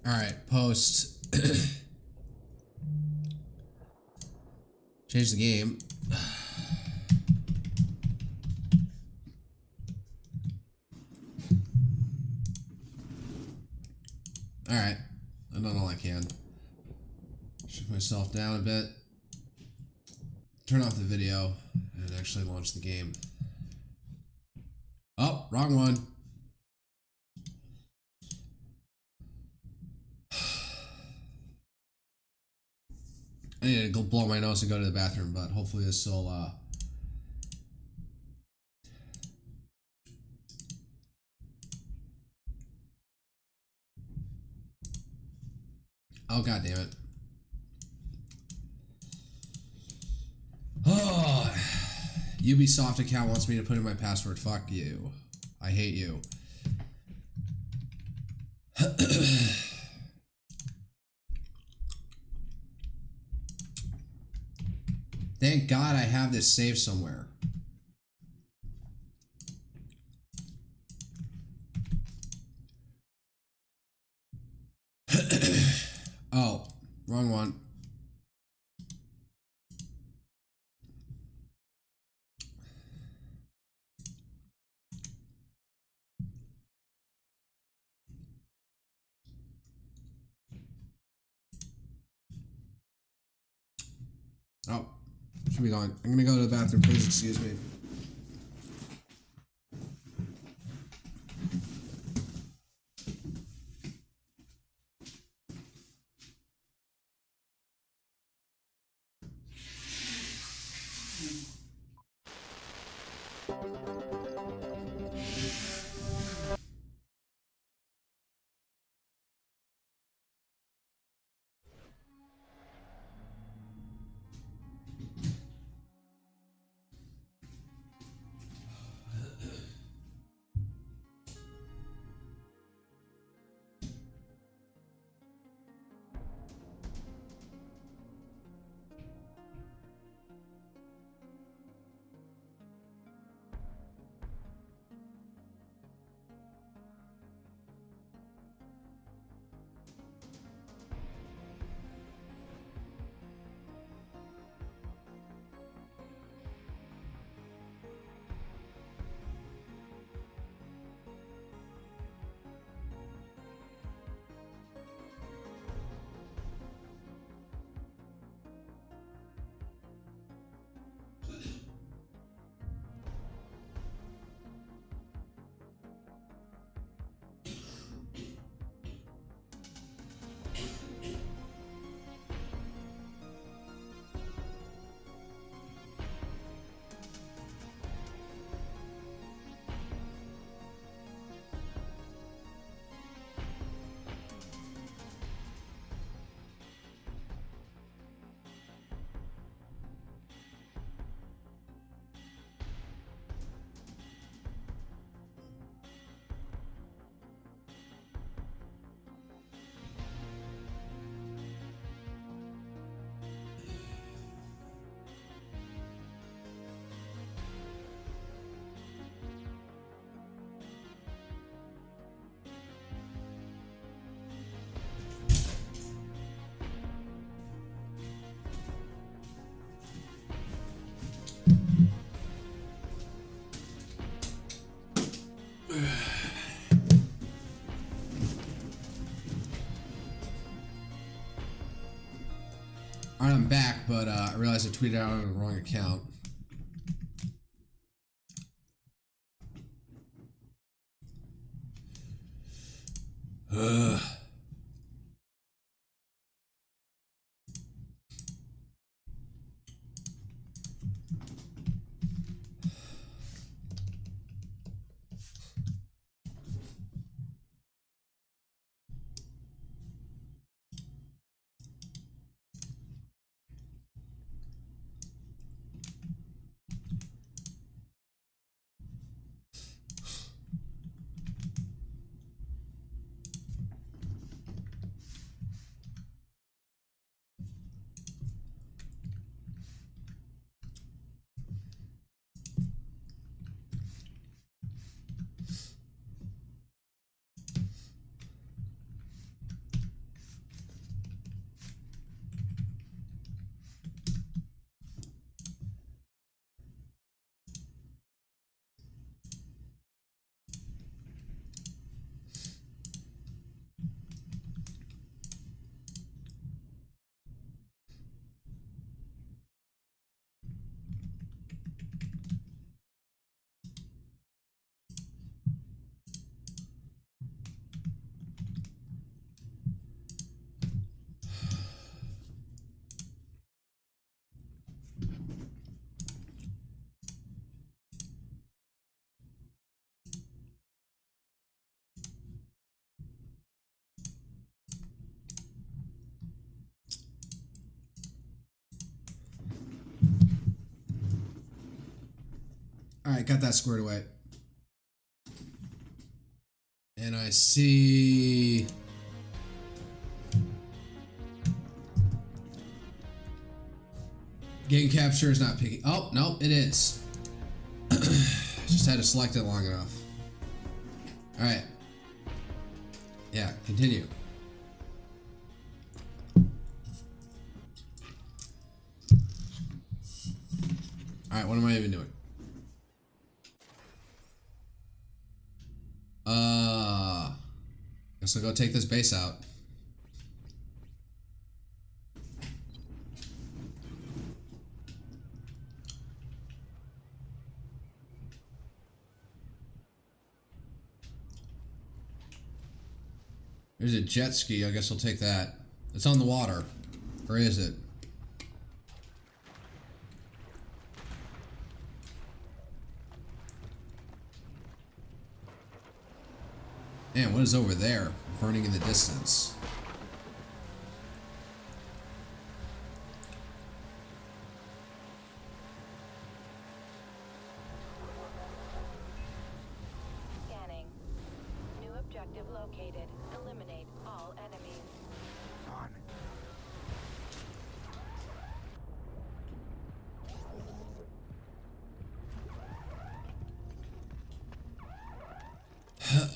All right, post. Change the game. All right, I've done all I can. Shift myself down a bit. Turn off the video and actually launch the game. Oh, wrong one. I need to go blow my nose and go to the bathroom, but hopefully this will, Oh, god damn it. Oh, Ubisoft account wants me to put in my password. Fuck you. I hate you. Thank God I have this saved somewhere. Oh, wrong one. Oh, should be gone. I'm gonna go to the bathroom, please excuse me. Alright, I'm back, but I realized I tweeted out on the wrong account. Ugh. Alright, got that squared away. And I see... Game capture is not picking. Oh, no, it is. Just had to select it long enough. Alright. Yeah, continue. Alright, what am I even doing? Guess I'll go take this base out. There's a jet ski, I guess I'll take that. It's on the water. Or is it? Man, what is over there? Burning in the distance. Scanning. New objective located. Eliminate all enemies. On.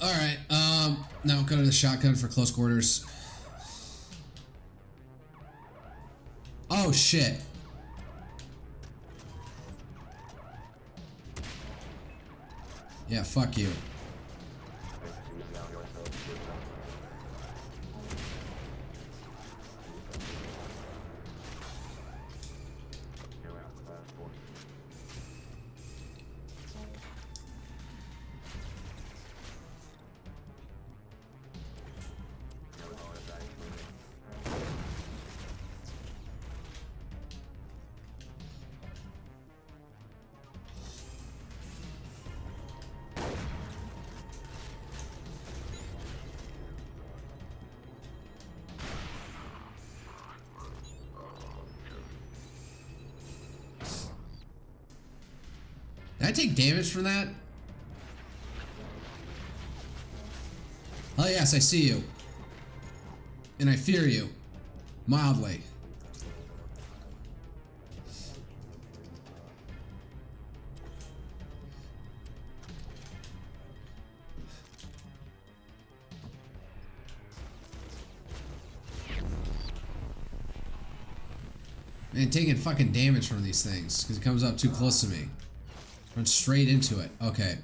Alright, now go to the shotgun for close quarters. Oh shit. Yeah, fuck you. Did I take damage from that? Oh yes, I see you. And I fear you. Mildly. Man, taking fucking damage from these things because it comes up too close to me. Run straight into it. Okay.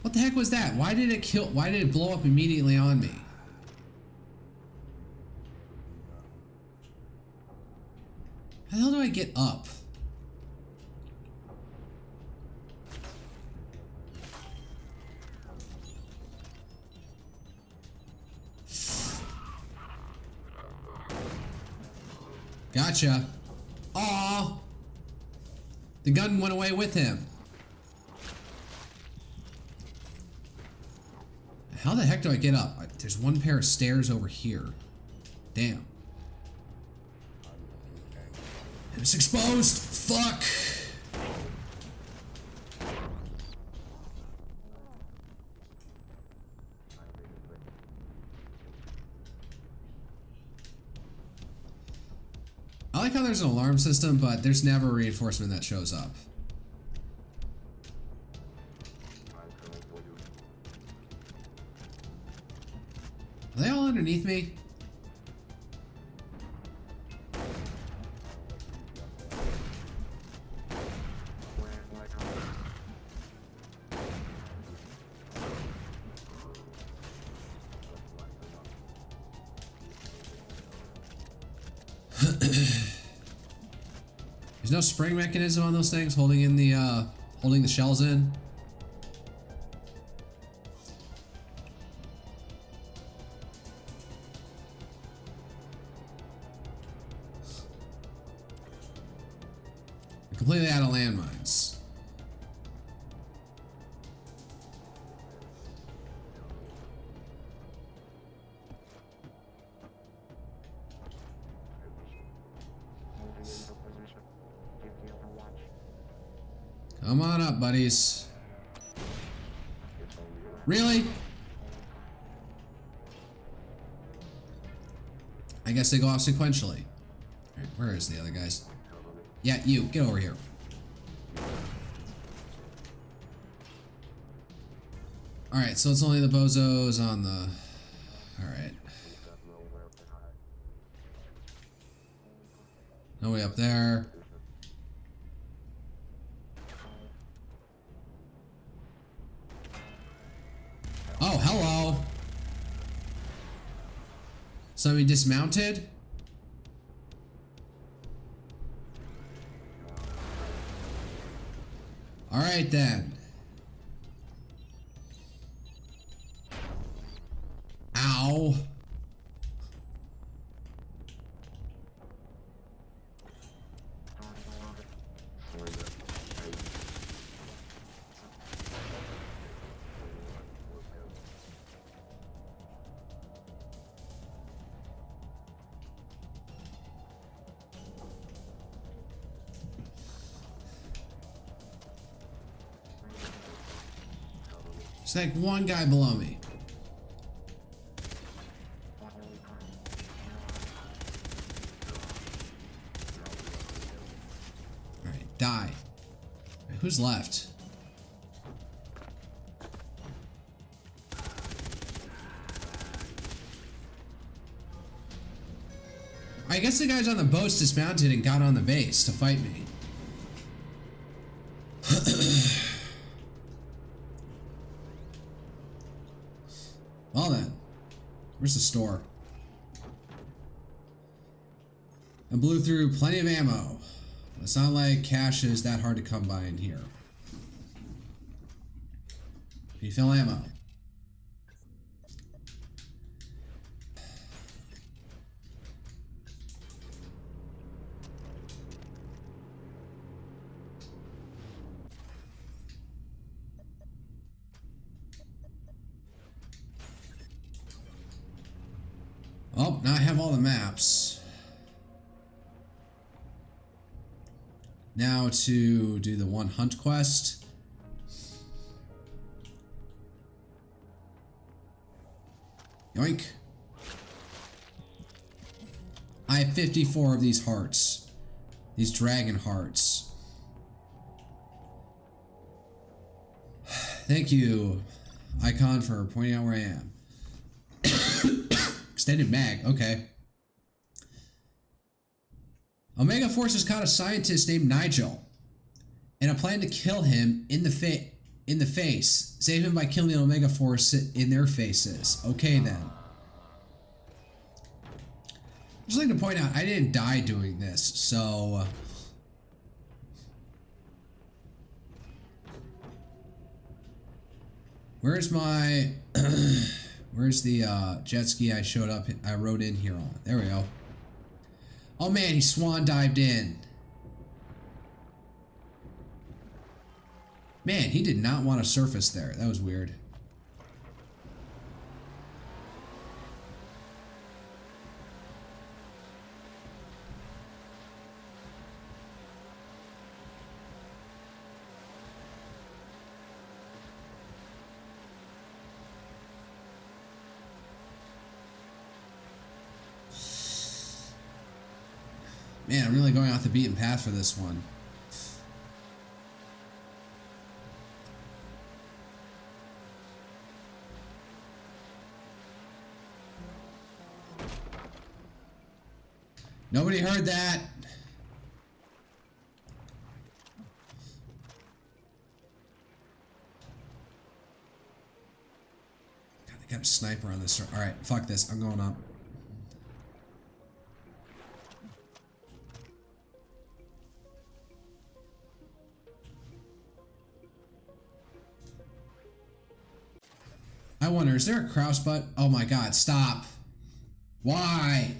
What the heck was that? Why did it kill? Why did it blow up immediately on me? How the hell do I get up? Gotcha. Aw. The gun went away with him. How the heck do I get up? There's one pair of stairs over here. Damn. And it's exposed. Fuck. I like how there's an alarm system, but there's never a reinforcement that shows up. Are they all underneath me? There's no spring mechanism on those things holding in the holding the shells in. Completely out of landmines. Come on up, buddies. I guess they go off sequentially. Alright, where is the other guys? Yeah, you, get over here. Alright, so it's only the bozos on the... Alright. Nobody up there. Oh, hello! Somebody dismounted? Alright then. Ow. It's like one guy below me. Alright, die. Right, who's left? I guess the guys on the boats dismounted and got on the base to fight me. Well then, where's the store? I blew through plenty of ammo. It's not like cash is that hard to come by in here. Refill ammo. Oh, now I have all the maps. Now to do the one hunt quest. Yoink. I have 54 of these hearts. These dragon hearts. Thank you, Icon, for pointing out where I am. Extended mag, okay. Omega Force has caught a scientist named Nigel, and a plan to kill him in the face. Save him by killing the Omega Force in their faces. Okay then. Just like to point out, I didn't die doing this, so where's my where's the jet ski I rode in here on? There we go. Oh man, he swan dived in. Man, he did not want to surface there. That was weird. Man, I'm really going off the beaten path for this one. Nobody heard that. God, they got a sniper on this. All right, fuck this. I'm going up. I wonder, is there a cross butt? Oh my god, stop. Why?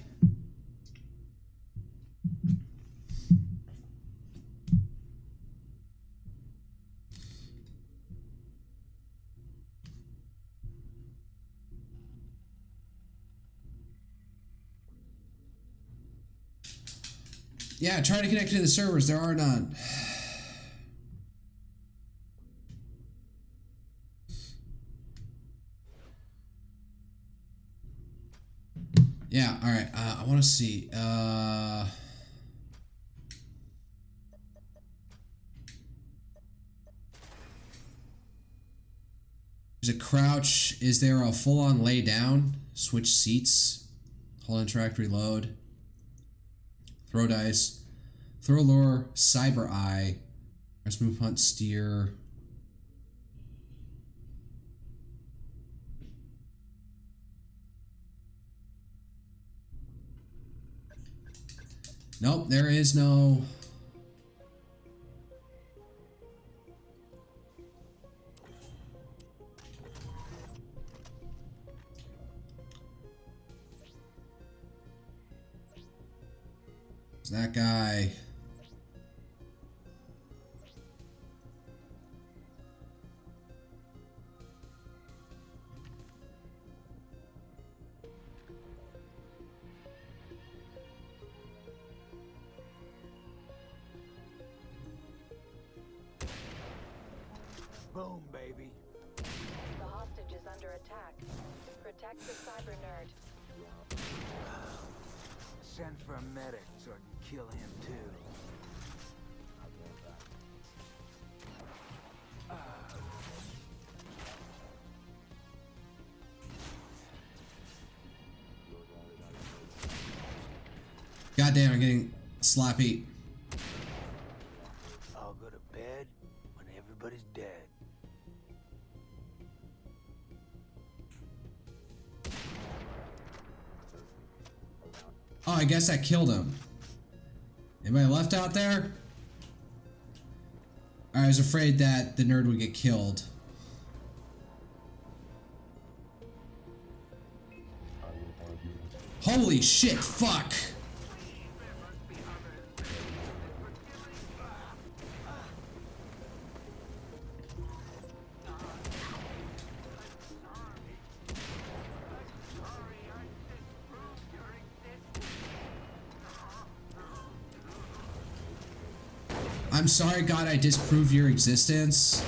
Yeah, try to connect to the servers. There are none. Yeah, Alright, I want to see. There's a crouch. Is there a full-on lay down? Switch seats. Hold interact, reload. Throw dice. Throw lure, cyber eye. Press move, hunt, steer. Nope, there is no... That guy. Boom, baby. The hostage is under attack. Protect the cyber nerd. Send for a medic so I can kill him too. Goddamn, I'm getting sloppy. I'll go to bed when everybody's dead. Oh, I guess I killed him. Anybody left out there? I was afraid that the nerd would get killed. Holy shit, fuck! I'm sorry, God, I disproved your existence.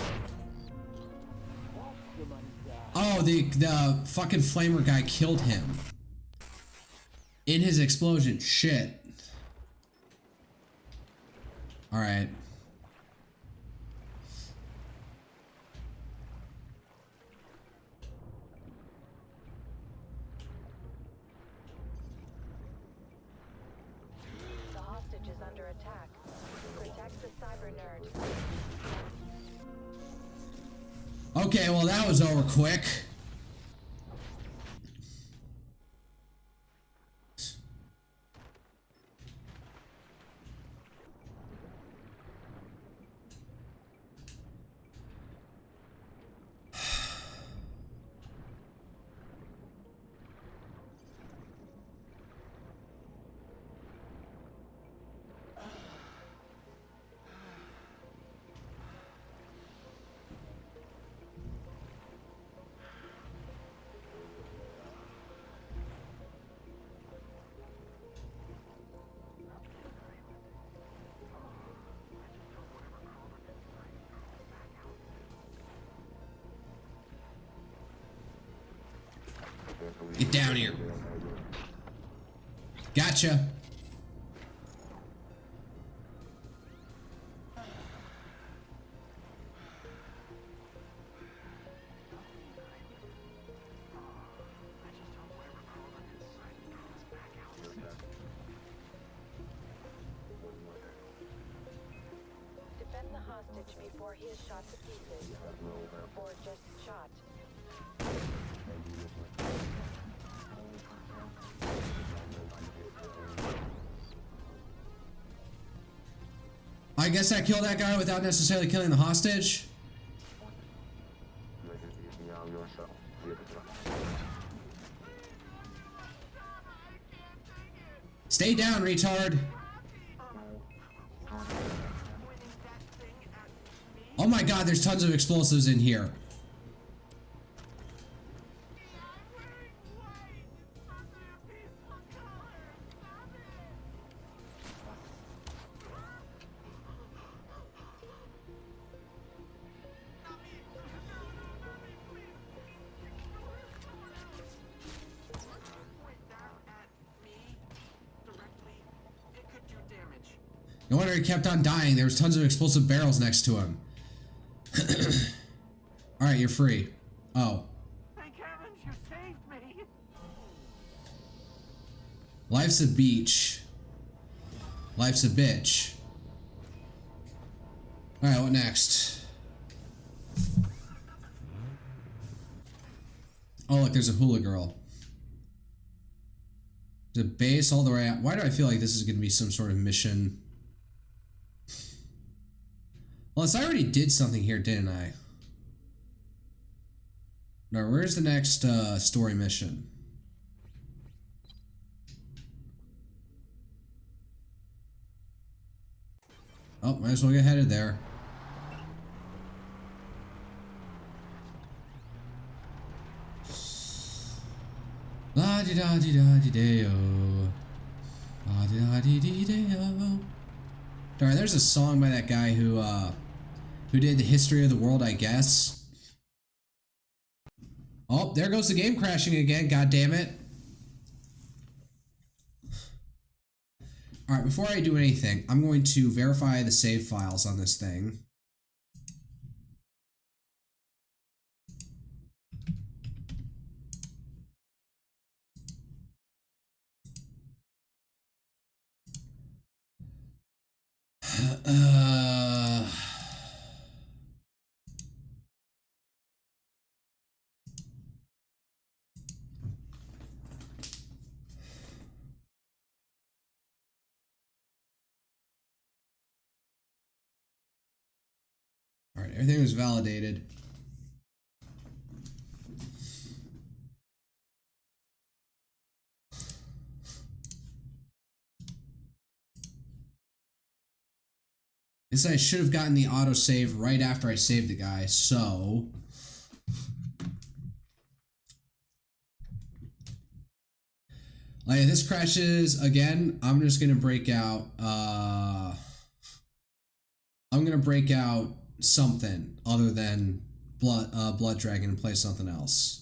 Oh, the fucking flamer guy killed him. In his explosion. Shit. Alright. The hostage is under attack. Protect the cyber nerd. Okay, well that was over quick. Get down here. Gotcha. Defend the hostage before he is shot to pieces. Or just shot. I guess I killed that guy without necessarily killing the hostage. Stay down, retard. Oh my god, there's tons of explosives in here. No wonder he kept on dying. There was tons of explosive barrels next to him. Alright, you're free. Oh. Thank heavens you saved me. Life's a beach. Life's a bitch. Alright, what next? Oh, look, there's a hula girl. There's a base all the way out. Why do I feel like this is going to be some sort of mission? Unless I already did something here, didn't I? No, where's the next story mission? Oh, might as well get headed there. La di da di da di deo. La di da di di deo. Darn, there's a song by that guy who did the history of the world, I guess. Oh, there goes the game crashing again, god damn it. Alright, before I do anything, I'm going to verify the save files on this thing. Alright, everything was validated. Guess I should have gotten the autosave right after I saved the guy, so... Like, if this crashes again, I'm just gonna break out, I'm gonna break out something other than Blood Dragon and play something else.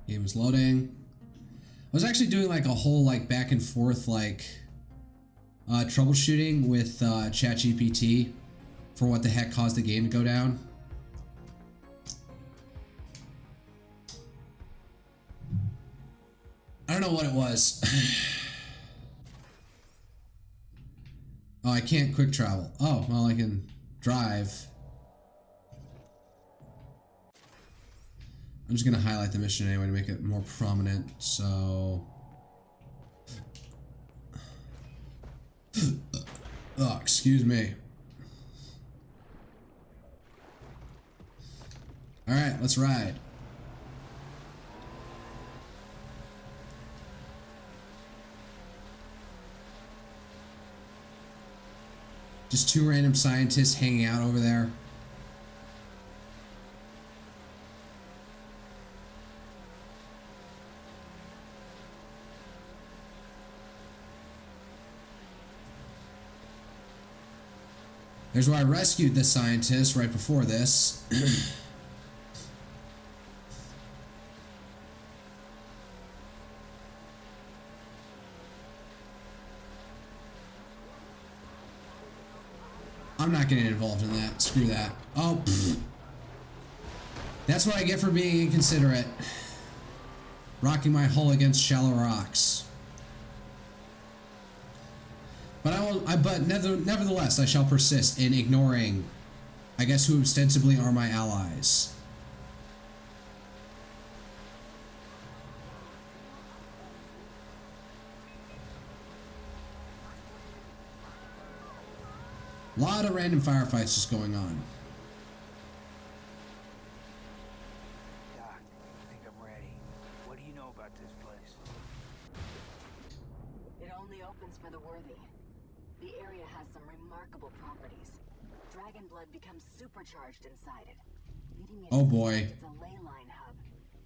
Game is loading. I was actually doing like a whole like back and forth like troubleshooting with ChatGPT for what the heck caused the game to go down. I don't know what it was. Oh, I can't quick travel. Oh, well, I can drive. I'm just gonna highlight the mission anyway to make it more prominent, so... Oh, excuse me. Alright, let's ride. Just two random scientists hanging out over there. There's where I rescued the scientist right before this. I'm not getting involved in that. Screw that. Oh, pfft. That's what I get for being inconsiderate. Rocking my hull against shallow rocks. But nevertheless, I shall persist in ignoring, I guess, who ostensibly are my allies. A lot of random firefights just going on. Doc, I think I'm ready. What do you know about this place? only opens for the worthy. The area has some remarkable properties. Dragon blood becomes supercharged inside it, leading me to Oh boy. suspect it's a ley line hub,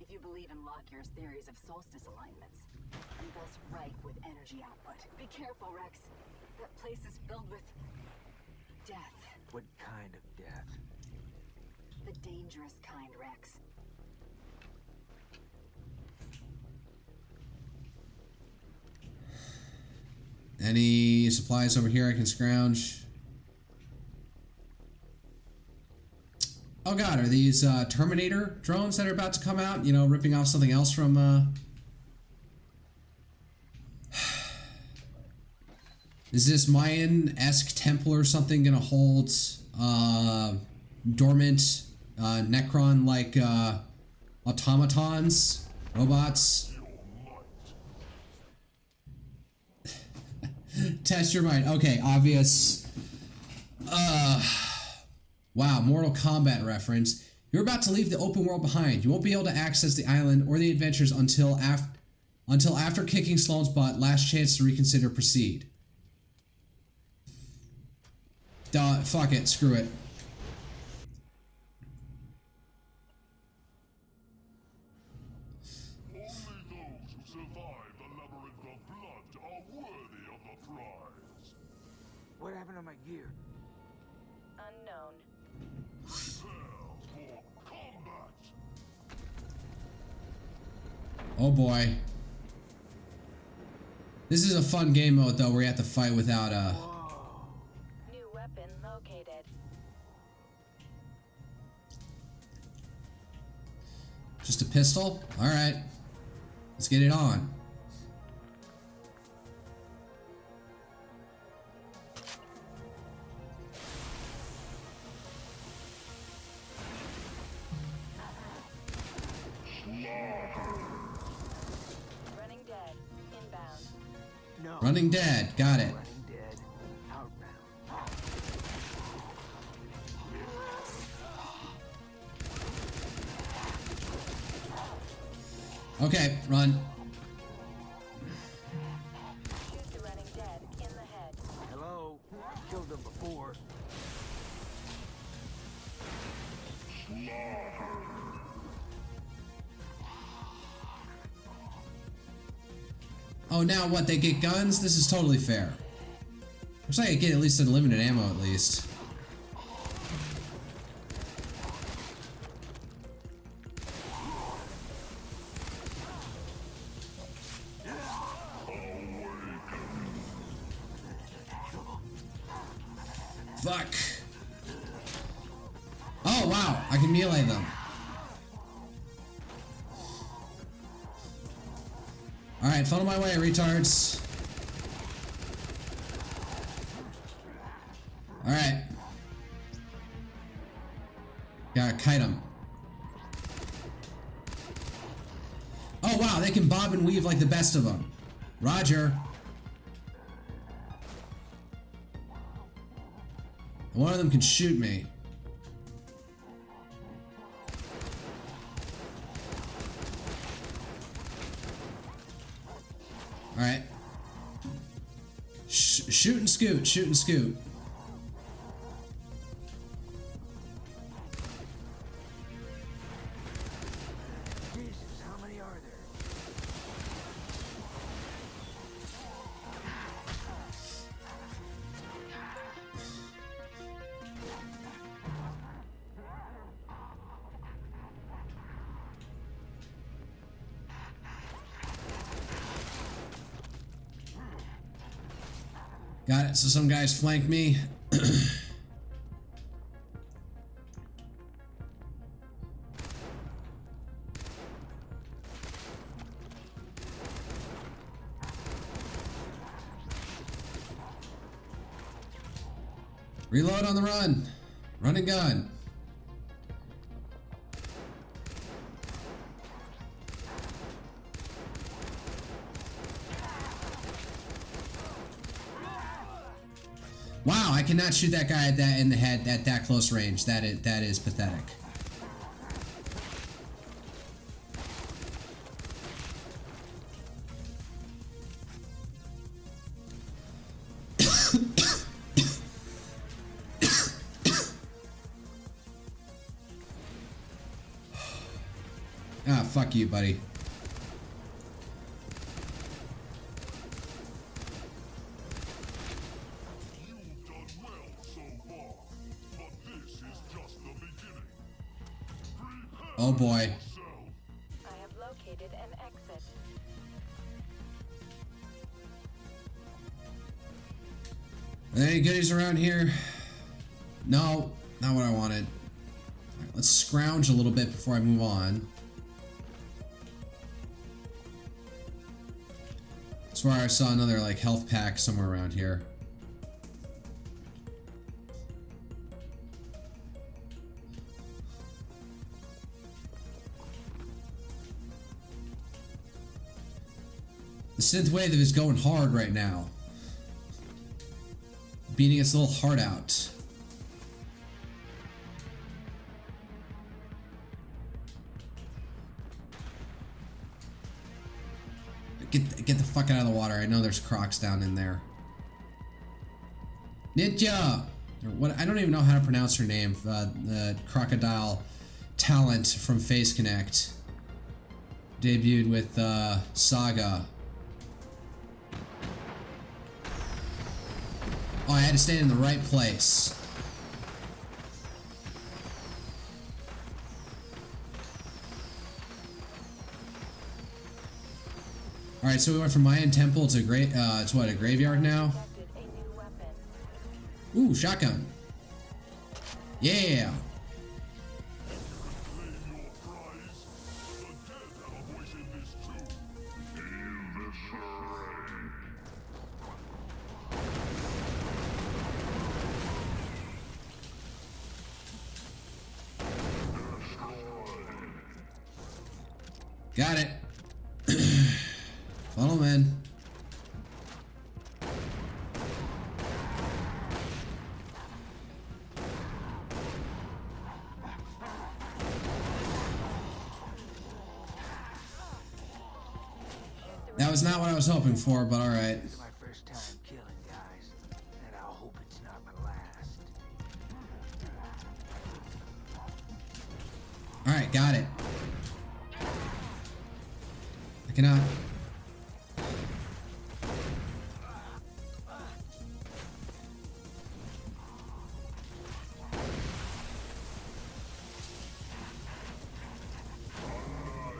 if you believe in Lockyer's theories of solstice alignments, and thus rife with energy output. Be careful, Rex. That place is filled with death. What kind of death? The dangerous kind, Rex. Any supplies over here I can scrounge? Oh god, are these Terminator drones that are about to come out? You know, ripping off something else from Is this Mayan-esque temple or something gonna hold dormant Necron-like automatons? Robots? Test your mind. Okay, obvious. Wow, Mortal Kombat reference. You're about to leave the open world behind. You won't be able to access the island or the adventures until after kicking Sloane's butt. Last chance to reconsider. Proceed. Duh, fuck it. Screw it. Only those who survive the labyrinth of blood are worthy of the prize. What happened to my gear? Unknown. Prepare for combat. Oh boy. This is a fun game mode though, where you have to fight without New weapon located. just a pistol. All right, let's get it on. Running dead. Inbound. No. Running dead. Got it. Running dead. Outbound. Okay, run. Shoot the running dead in the head. Hello. Killed them before. Oh, now what? They get guns? This is totally fair. Looks like I get at least unlimited ammo at least. Fuck. Oh, wow. I can melee them. Alright, funnel my way, retards. Alright. Gotta kite them. Oh, wow, they can bob and weave like the best of them. Roger. One of them can shoot me. Alright. Shoot and scoot, shoot and scoot. Jesus, how many are there? Got it, so some guys flank me. Reload on the run. Run and gun. Wow, I cannot shoot that guy at that in the head at that close range. That is pathetic. fuck you, buddy. You've done well so far, but this is just the beginning. Prepare Oh boy. yourself. I have located an exit. Are there any goodies around here? No, not what I wanted. Alright, let's scrounge a little bit before I move on. I swear I saw another like health pack somewhere around here. The synth wave is going hard right now. Beating its little heart out. Get the fuck out of the water. I know there's crocs down in there. Ninja! Or what? I don't even know how to pronounce her name. The crocodile talent from Face Connect. Debuted with Saga. Oh, I had to stand in the right place. All right, so we went from Mayan Temple to it's what, a graveyard now? Detected a new weapon. Ooh, shotgun. Yeah. Claim your prize. The dead have a voice in this too. Eviscerate. Got it. Funnel man. That was not what I was hoping for, but all right. This is my first time killing, guys, and I hope it's not my last. All right, got it. I cannot.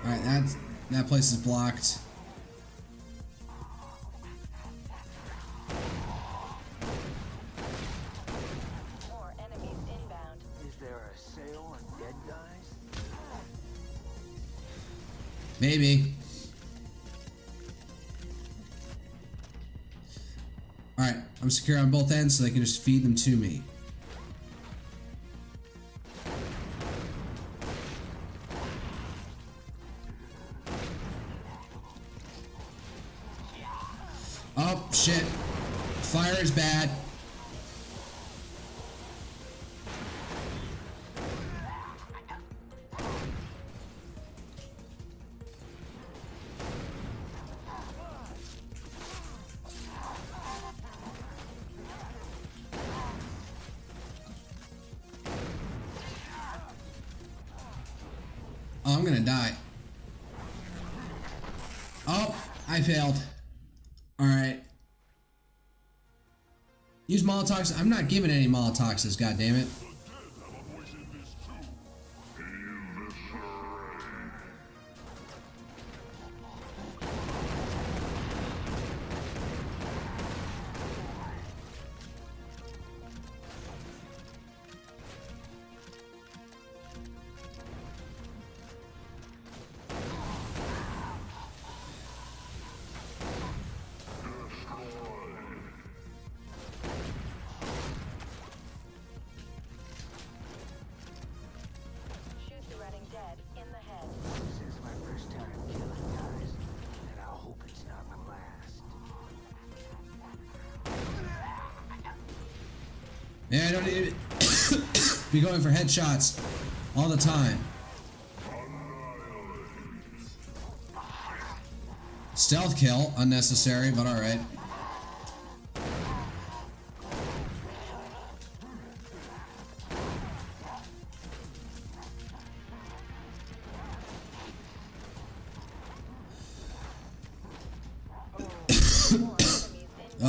All right, that place is blocked. More enemies inbound. Is there a sale on dead guys? Maybe. Alright, I'm secure on both ends so they can just feed them to me. Oh, shit. Fire is bad. Oh, I'm gonna die. Oh, I failed. Alright. Use Molotovs. I'm not giving any Molotovs, goddammit. The dead have a voice in this too. Eviscerate. Shoot the running dead in the head. This is my first time killing, guys, and I hope it's not my last. Yeah, I don't need to be going for headshots all the time. Stealth kill, unnecessary, but alright. Is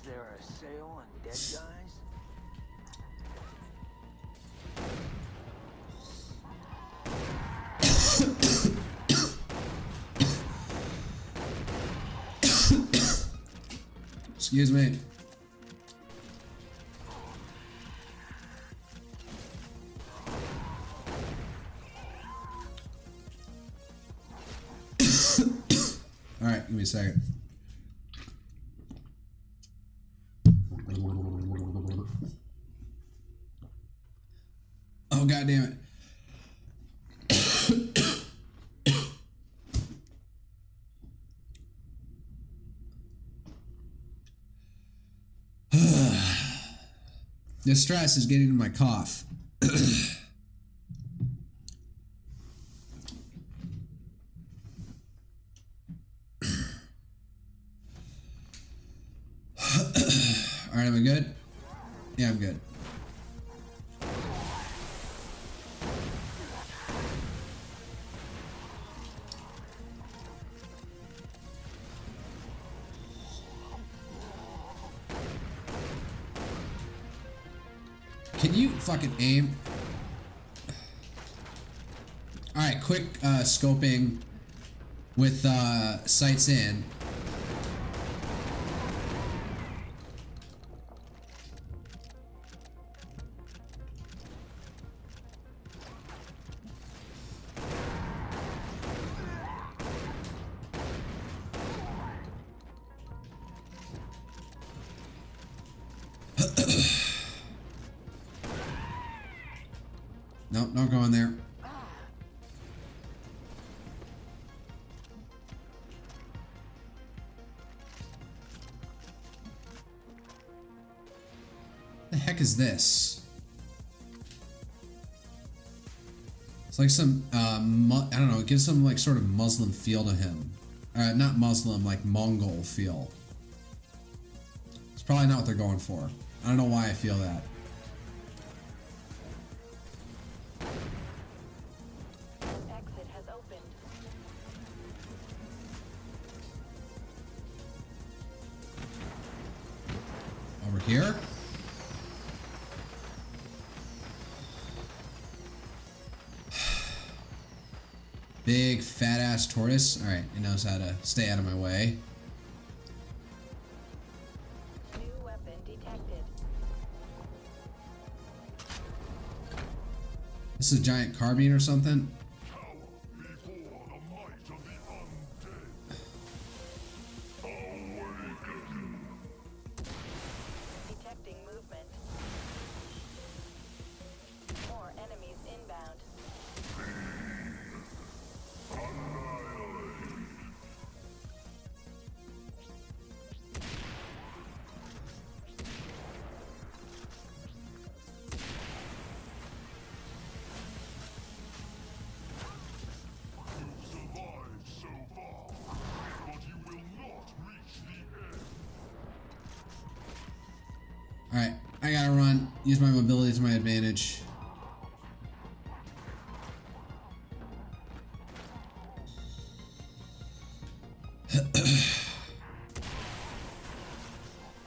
there a sale on dead guys? Excuse me. All right, give me a second. Oh, God damn it. The stress is getting in my cough. Alright, am I good? Yeah, I'm good. Can you fucking aim? Alright, quick scoping with sights in. Nope, don't go in there. The heck is this? It's like some, I don't know, it gives some like sort of Muslim feel to him. Not Muslim, like Mongol feel. It's probably not what they're going for. I don't know why I feel that. Exit has opened. Over here? Big fat ass tortoise. Alright, he knows how to stay out of my way. New weapon detected. This is a giant carbine or something? Before the might of the undead. Awaken. Detecting movement. More enemies inbound. You've survived so far, but you will not reach the end. Alright, I gotta run. Use my mobility to my advantage.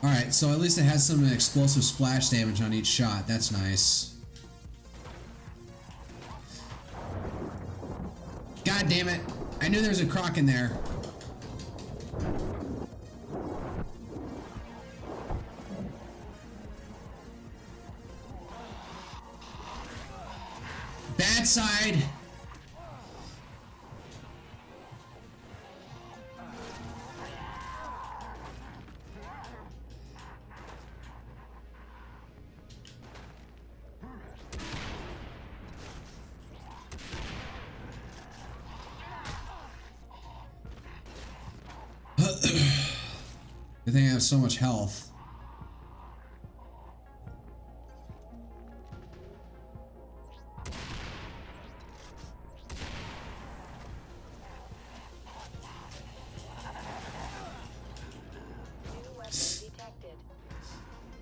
Alright, so at least it has some explosive splash damage on each shot. That's nice. God damn it. I knew there was a croc in there. Bad side. Good thing I have so much health. New weapon detected.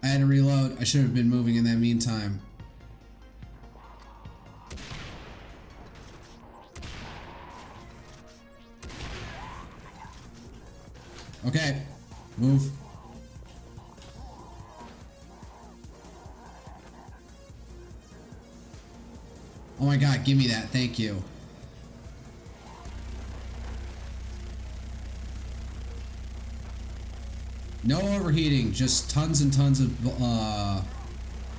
I had to reload. I should have been moving in that meantime. Okay, move. Oh my god, give me that. Thank you. No overheating, just tons and tons of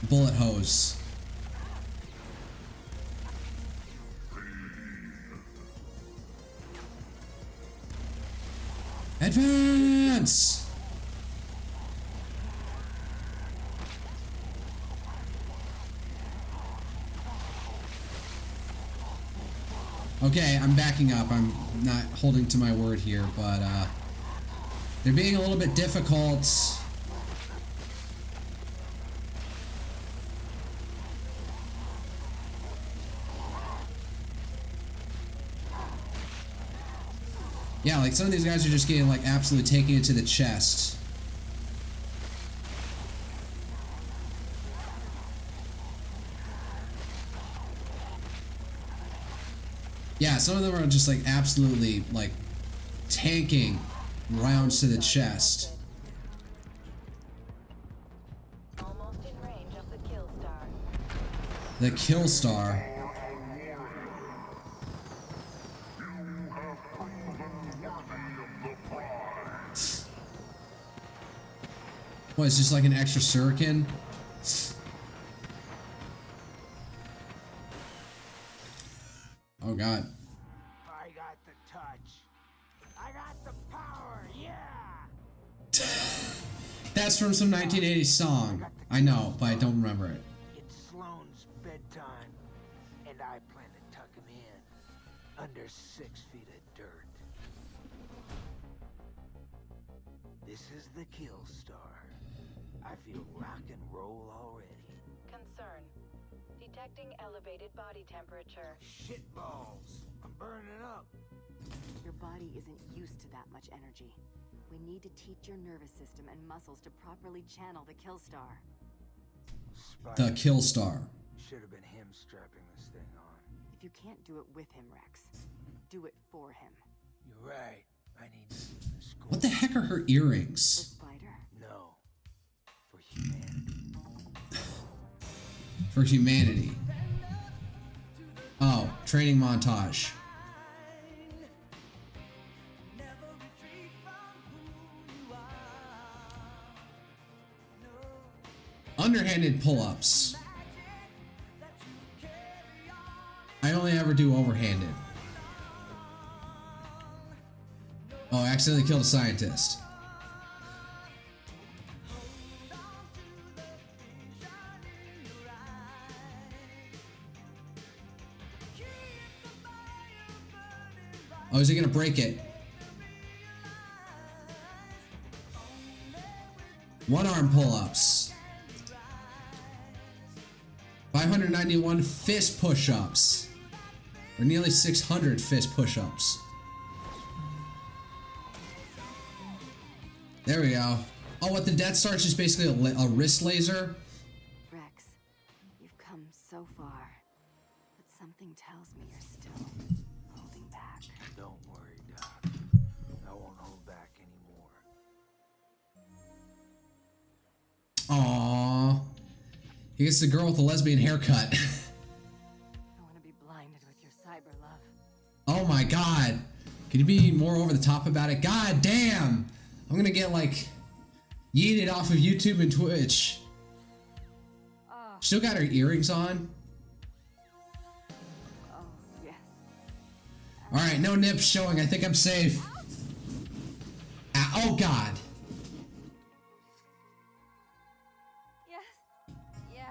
bullet hose. Advance! Okay, I'm backing up. I'm not holding to my word here, but they're being a little bit difficult. Yeah, like some of these guys are just getting like absolutely taking it to the chest. Yeah, some of them are just like absolutely like tanking rounds to the chest. Almost in range of the kill star. The kill star. What, it's just like an extra shuriken? Oh god. I got the touch. I got the power, yeah! That's from some 1980s song. I know, but I don't remember it. It's Sloane's bedtime, and I plan to tuck him in under 6 feet of dirt. This is the kill star. I feel rock and roll already. Concern. Detecting elevated body temperature. Shitballs! I'm burning up. Your body isn't used to that much energy. We need to teach your nervous system and muscles to properly channel the kill star. The kill star. Should have been him strapping this thing on. If you can't do it with him, Rex, do it for him. You're right. I need to see the score. What the heck are her For earrings? Spider? No. For humanity. For humanity. Oh, training montage. Underhanded pull-ups. I only ever do overhanded. Oh, I accidentally killed a scientist. Oh, is he gonna break it? One arm pull-ups. 591 fist push-ups. Or nearly 600 fist push-ups. There we go. Oh, what the Death Star is just basically a wrist laser? Rex, you've come so far. But something tells me you're still holding back. Don't worry, Doc. I won't hold back anymore. Aww. He gets the girl with the lesbian haircut. I want to be blinded with your cyber love. Oh my god. Can you be more over the top about it? God damn! I'm gonna get like yeeted off of YouTube and Twitch. Still got her earrings on. Oh, yes. Alright, no nips showing. I think I'm safe. Ah, oh god. Yes. Yeah.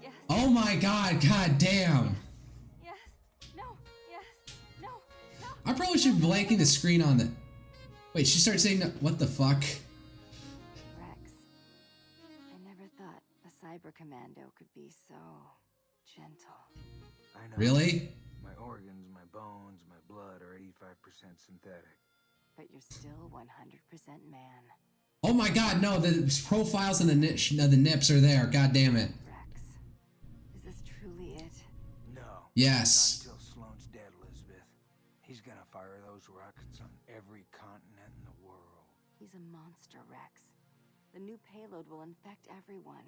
Yes. Oh my god, god damn. Yes. No. Yes. No. No. I probably should be blanking the screen on the... Wait, she started saying no. What the fuck? Rex, I never thought a cyber commando could be so gentle. I know. Really? My organs, my bones, my blood are 85% synthetic. But you're still 100% man. Oh my god, no, the profiles and the nips are there. God damn it. Rex, is this truly it? No. Yes. Not until Sloane's dead, Elizabeth. He's gonna fire those rockets on every continent in the world. He's a monster, Rex. The new payload will infect everyone.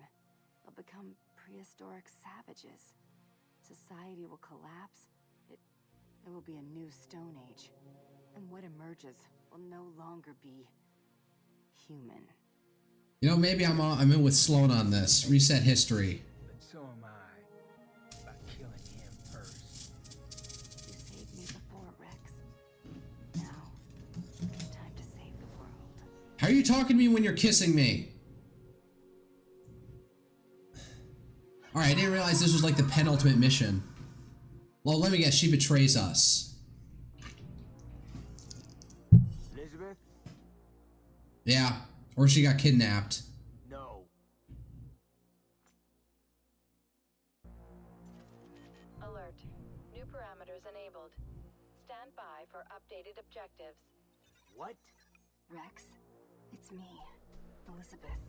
They'll become prehistoric savages. Society will collapse. It will be a new Stone Age. And what emerges will no longer be human. You know, maybe I'm in with Sloan on this. Reset history. But so am I. By killing him first. You saved me before, Rex. Now, time to save the world. How are you talking to me when you're kissing me? Alright, I didn't realize this was like the penultimate mission. Well, let me guess, she betrays us. Elizabeth? Yeah, or she got kidnapped. No. Alert. New parameters enabled. Stand by for updated objectives. What? Rex, it's me, Elizabeth.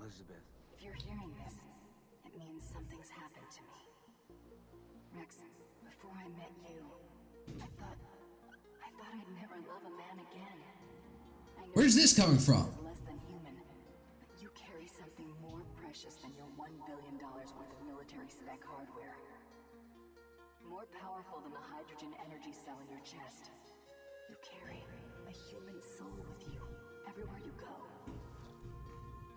Elizabeth. If you're hearing this, it means something's happened to me. Rex, before I met you, I thought I'd never love a man again. I know Where's this coming from? is less than human, but you carry something more precious than your $1 billion worth of military spec hardware. More powerful than the hydrogen energy cell in your chest. You carry a human soul with you everywhere you go.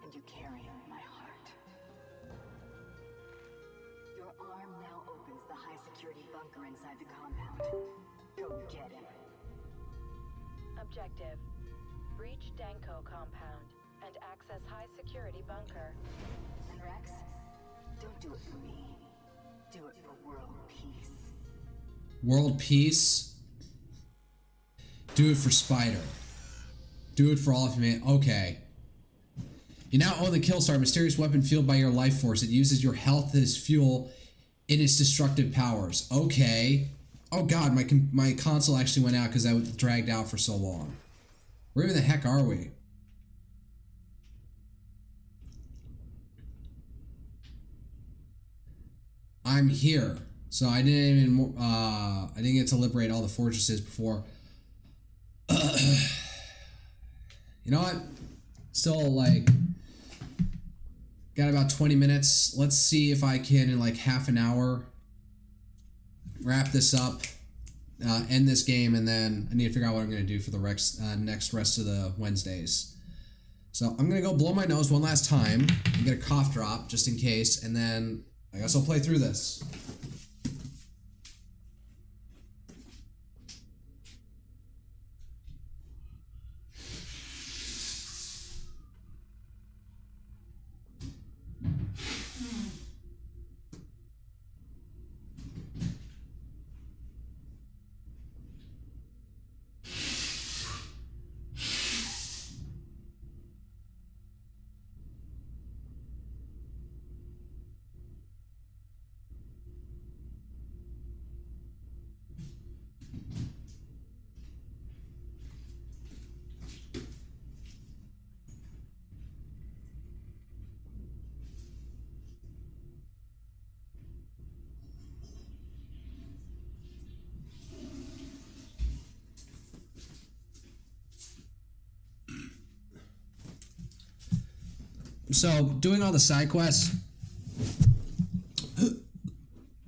And you carry my heart. Your arm now opens the high-security bunker inside the compound. Go get him. Objective. Breach Danko compound and access high-security bunker. And Rex, don't do it for me. Do it for world peace. World peace? Do it for Spider. Do it for all of humanity. Okay. You now own the Killstar, a mysterious weapon fueled by your life force. It uses your health as fuel in its destructive powers. Okay. Oh god, my console actually went out because I was dragged out for so long. Where the heck are we? I'm here. So I didn't even I didn't get to liberate all the fortresses before. You know what? Still like got about 20 minutes. Let's see if I can in like half an hour wrap this up, end this game, and then I need to figure out what I'm going to do for the next rest of the Wednesdays. So I'm going to go blow my nose one last time and get a cough drop just in case, and then I guess I'll play through this. So, doing all the side quests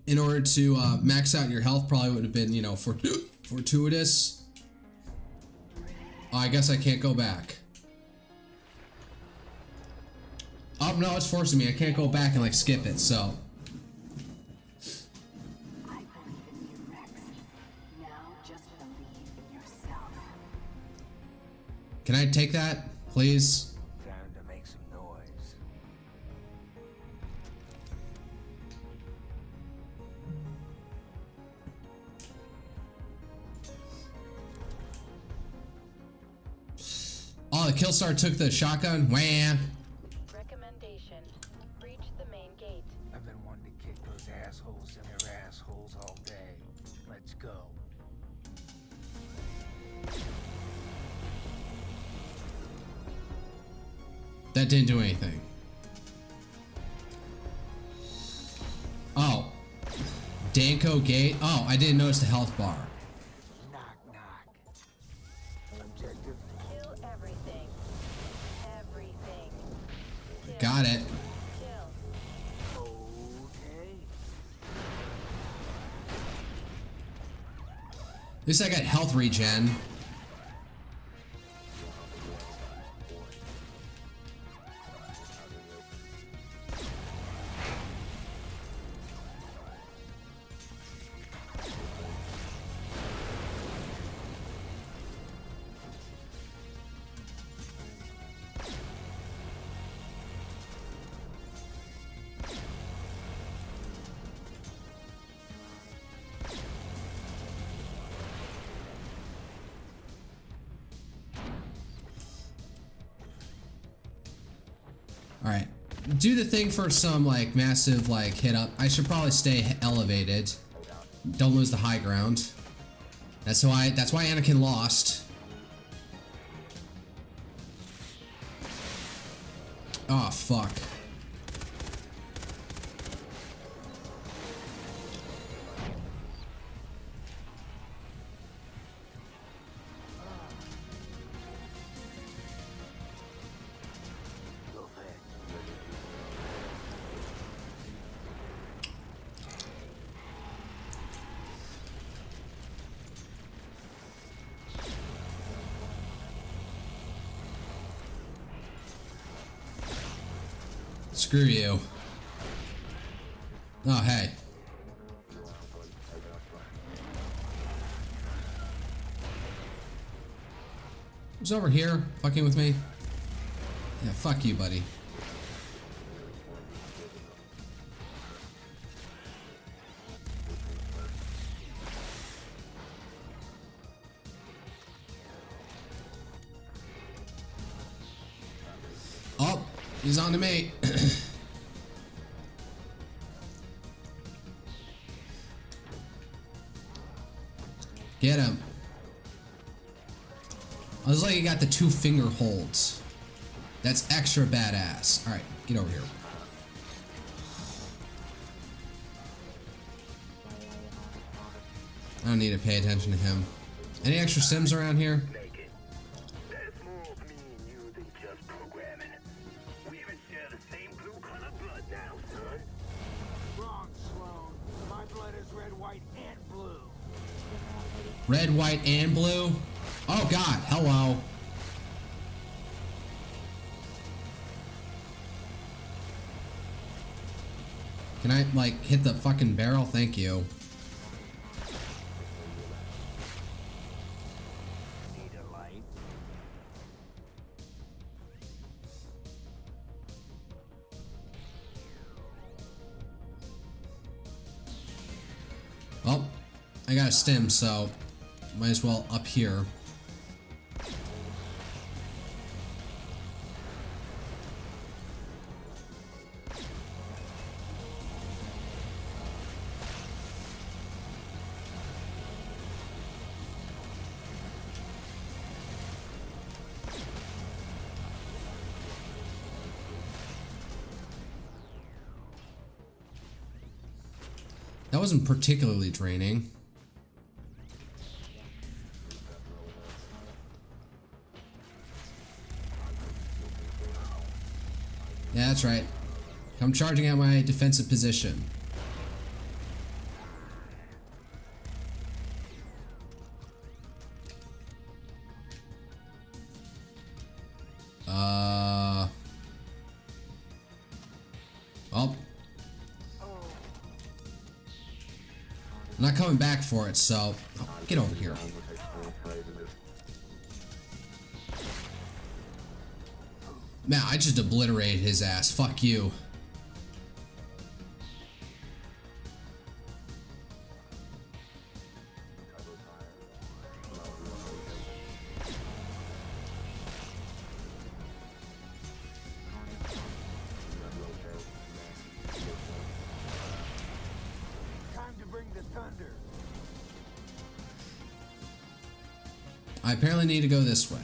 in order to max out your health probably would have been, you know, fortuitous. Oh, I guess I can't go back. Oh, no, it's forcing me. I can't go back and, like, skip it, so. I believe in you, Rex. Now just believe in yourself. Can I take that, please? Time to make some noise. Oh, the Killstar took the shotgun? Wah. Recommendation. Breach the main gate. I've been wanting to kick those assholes in their assholes all day. Let's go. That didn't do anything. Oh. Danko Gate? Oh, I didn't notice the health bar. Knock, knock. Objective. Kill everything. Everything. Kill. Got it. Kill. Okay. At least I got health regen. Alright. Do the thing for some, like, massive, like, hit up. I should probably stay elevated. Don't lose the high ground. That's why Anakin lost. Oh, fuck. Screw you. Oh, hey. Who's over here fucking with me? Yeah, fuck you, buddy. Oh, he's on to me. Get him. I was like, you got the 2 finger holds. That's extra badass. Alright, get over here. I don't need to pay attention to him. Any extra sims around here? There's more of me and you than just programming. We even share the same blue color blood now, son. Wrong, Sloan. My blood is red, white, and blue. Red, white, and blue? Oh god, hello. Can I, like, hit the fucking barrel? Thank you. Need a light? Well, I got a stim, so might as well up here. That wasn't particularly draining. Yeah, that's right. I'm charging at my defensive position. Well. I'm not coming back for it, so... Oh, get over here. Man, I just obliterated his ass. Fuck you. Time to bring the thunder. I apparently need to go this way.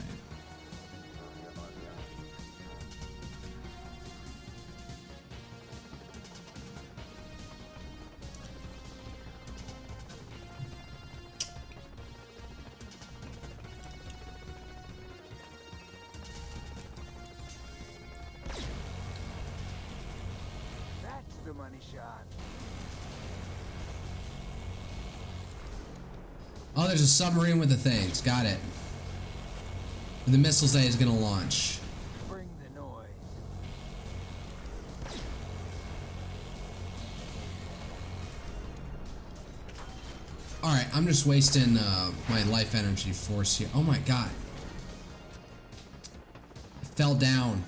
That's the money shot. Oh, there's a submarine with the things. Got it. The missiles that he's gonna launch. Bring the noise. Alright, I'm just wasting my life energy force here. Oh my god. I fell down.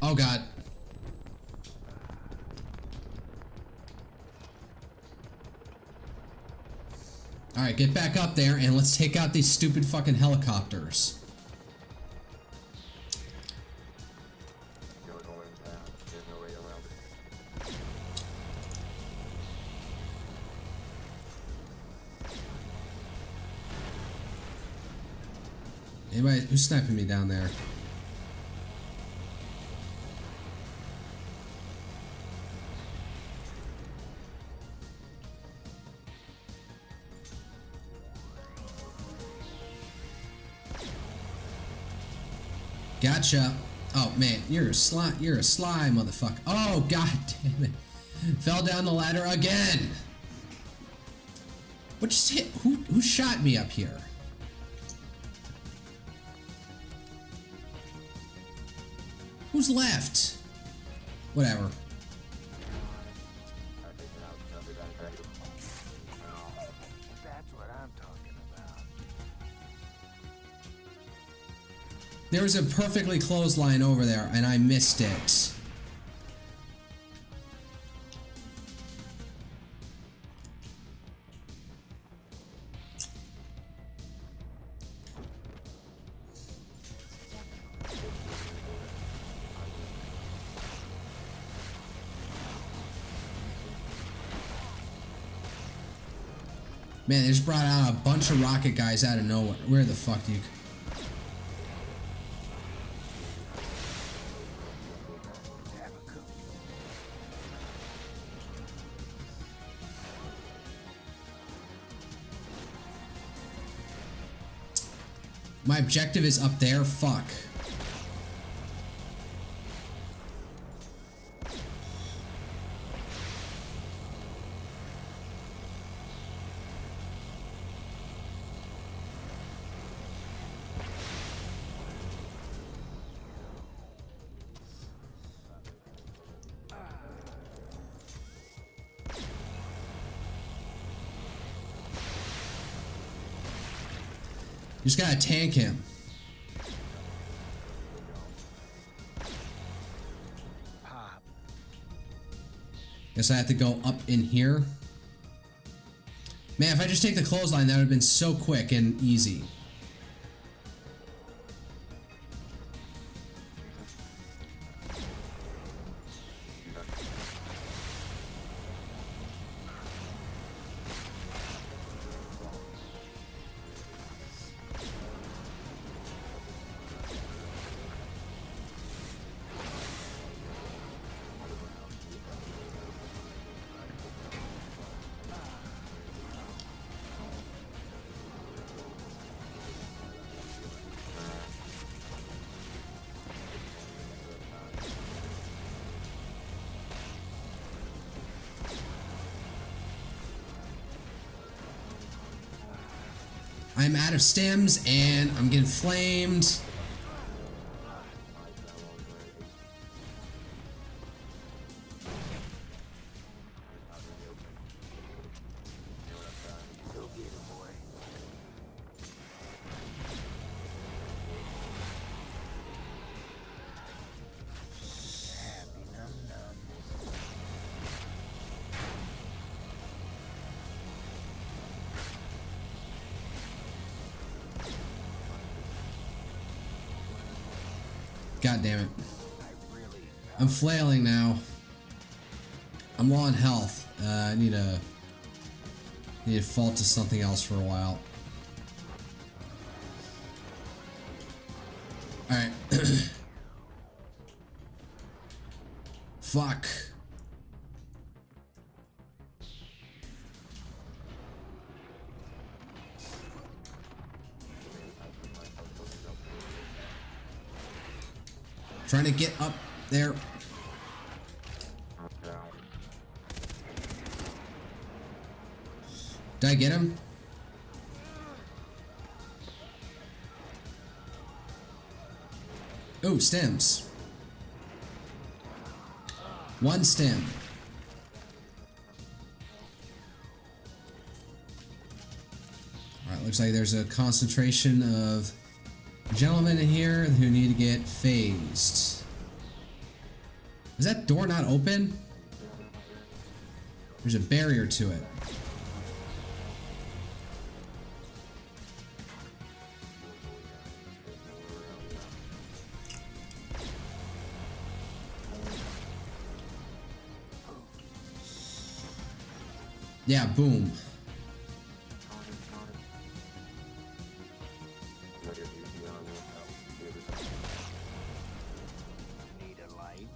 Oh god. Alright, get back up there and let's take out these stupid fucking helicopters. Anybody who's sniping me down there? Gotcha. Oh man, you're a sly motherfucker. Oh god damn it. Fell down the ladder again. What just hit? Who shot me up here? Who's left? Whatever. That's what I'm talking about. There was a perfectly closed line over there, and I missed it. Man, they just brought out a bunch of rocket guys out of nowhere. Where the fuck do you... My objective is up there? Fuck. You just gotta tank him. Pop. Guess I have to go up in here. Man, if I just take the clothesline, that would have been so quick and easy. I'm out of stems and I'm getting flamed. God damn it. I'm flailing now. I'm low on health. I need to fall to something else for a while. Alright. Fuck. Trying to get up there. Did I get him? Oh, stems. One stem. Alright, looks like there's a concentration of gentlemen in here who need to get phased. Is that door not open? There's a barrier to it. Yeah, boom. Need a light?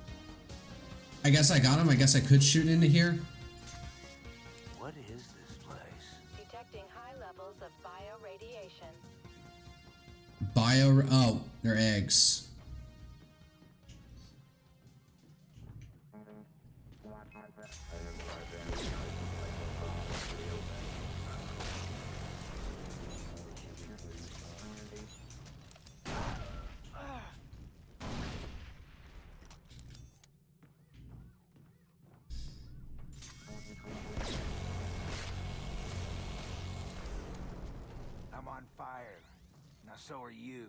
I guess I got him. I guess I could shoot into here. What is this place? Detecting high levels of bioradiation. Oh, they're eggs. I'm on fire. Now so are you.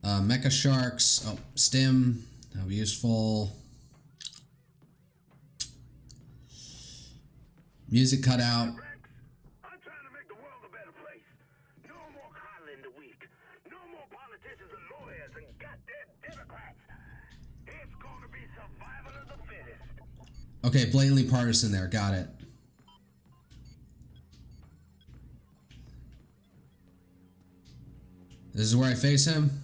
Mecha sharks. Oh, stem. How useful. Music cut out. I'm trying to make the world a better place. No more coddling the weak. No more politicians and lawyers and goddamn Democrats. It's gonna be survival of the fittest. Okay, blatantly partisan there. Got it. This is where I face him.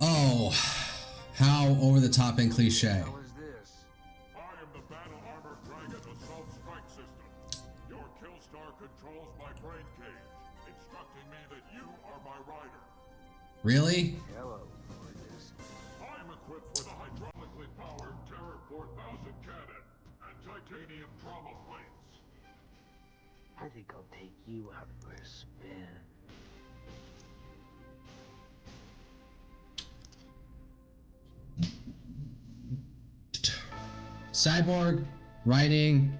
Oh, how over the top and cliche. How is this? I am the battle-armored dragon assault strike system. Your Killstar controls my brain cage, instructing me that you are my rider. Really? Hello, gorgeous. I'm equipped with a hydraulically powered Terror 4000 cannon and titanium trauma plates. I think I'll take you out for a spin. Cyborg riding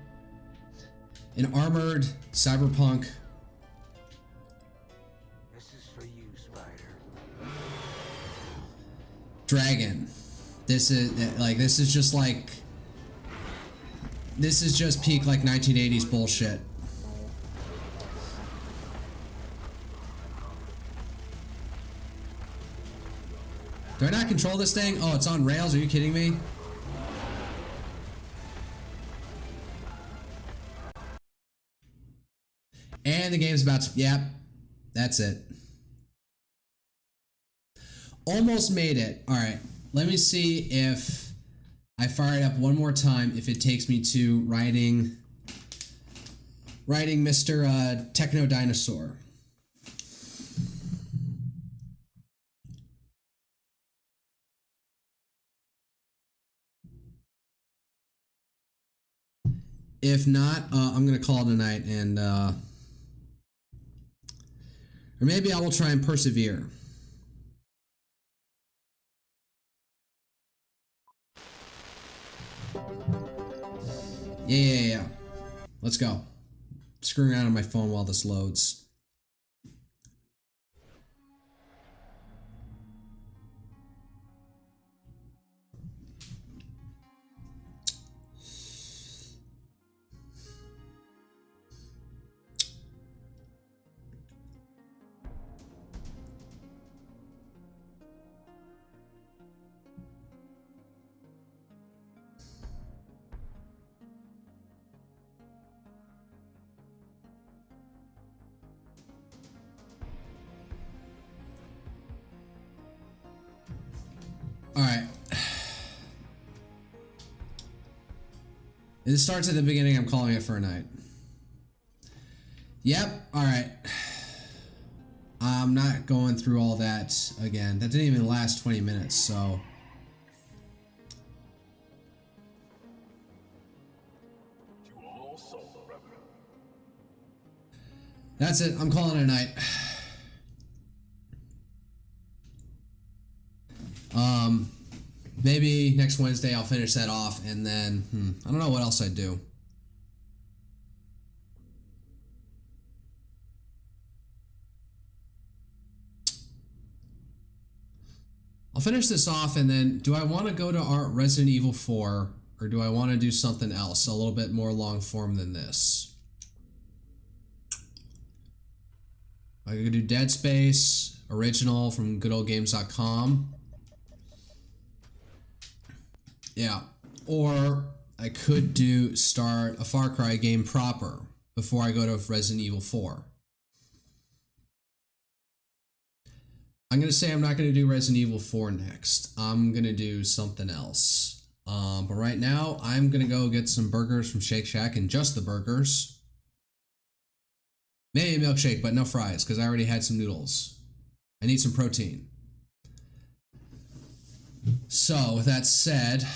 an armored cyberpunk. This is for you, Spider. Dragon. This is just peak like 1980s bullshit. Do I not control this thing? Oh, it's on rails. Are you kidding me? And the game's about to... Yep. That's it. Almost made it. Alright. Let me see if I fire it up one more time, if it takes me to riding Mr. Techno Dinosaur. If not, I'm gonna call it a night, and or maybe I will try and persevere. Yeah. Let's go. Screwing around on my phone while this loads. Alright. It starts at the beginning, I'm calling it for a night. Yep, alright. I'm not going through all that again. That didn't even last 20 minutes, so... That's it, I'm calling it a night. Maybe next Wednesday I'll finish that off, and then, I don't know what else I'd do. I'll finish this off, and then do I want to go to Resident Evil 4, or do I want to do something else, a little bit more long form than this? I could do Dead Space, original from goodoldgames.com. Yeah, or I could start a Far Cry game proper before I go to Resident Evil 4. I'm going to say I'm not going to do Resident Evil 4 next. I'm going to do something else. But right now, I'm going to go get some burgers from Shake Shack, and just the burgers. Maybe a milkshake, but no fries, because I already had some noodles. I need some protein. So, with that said...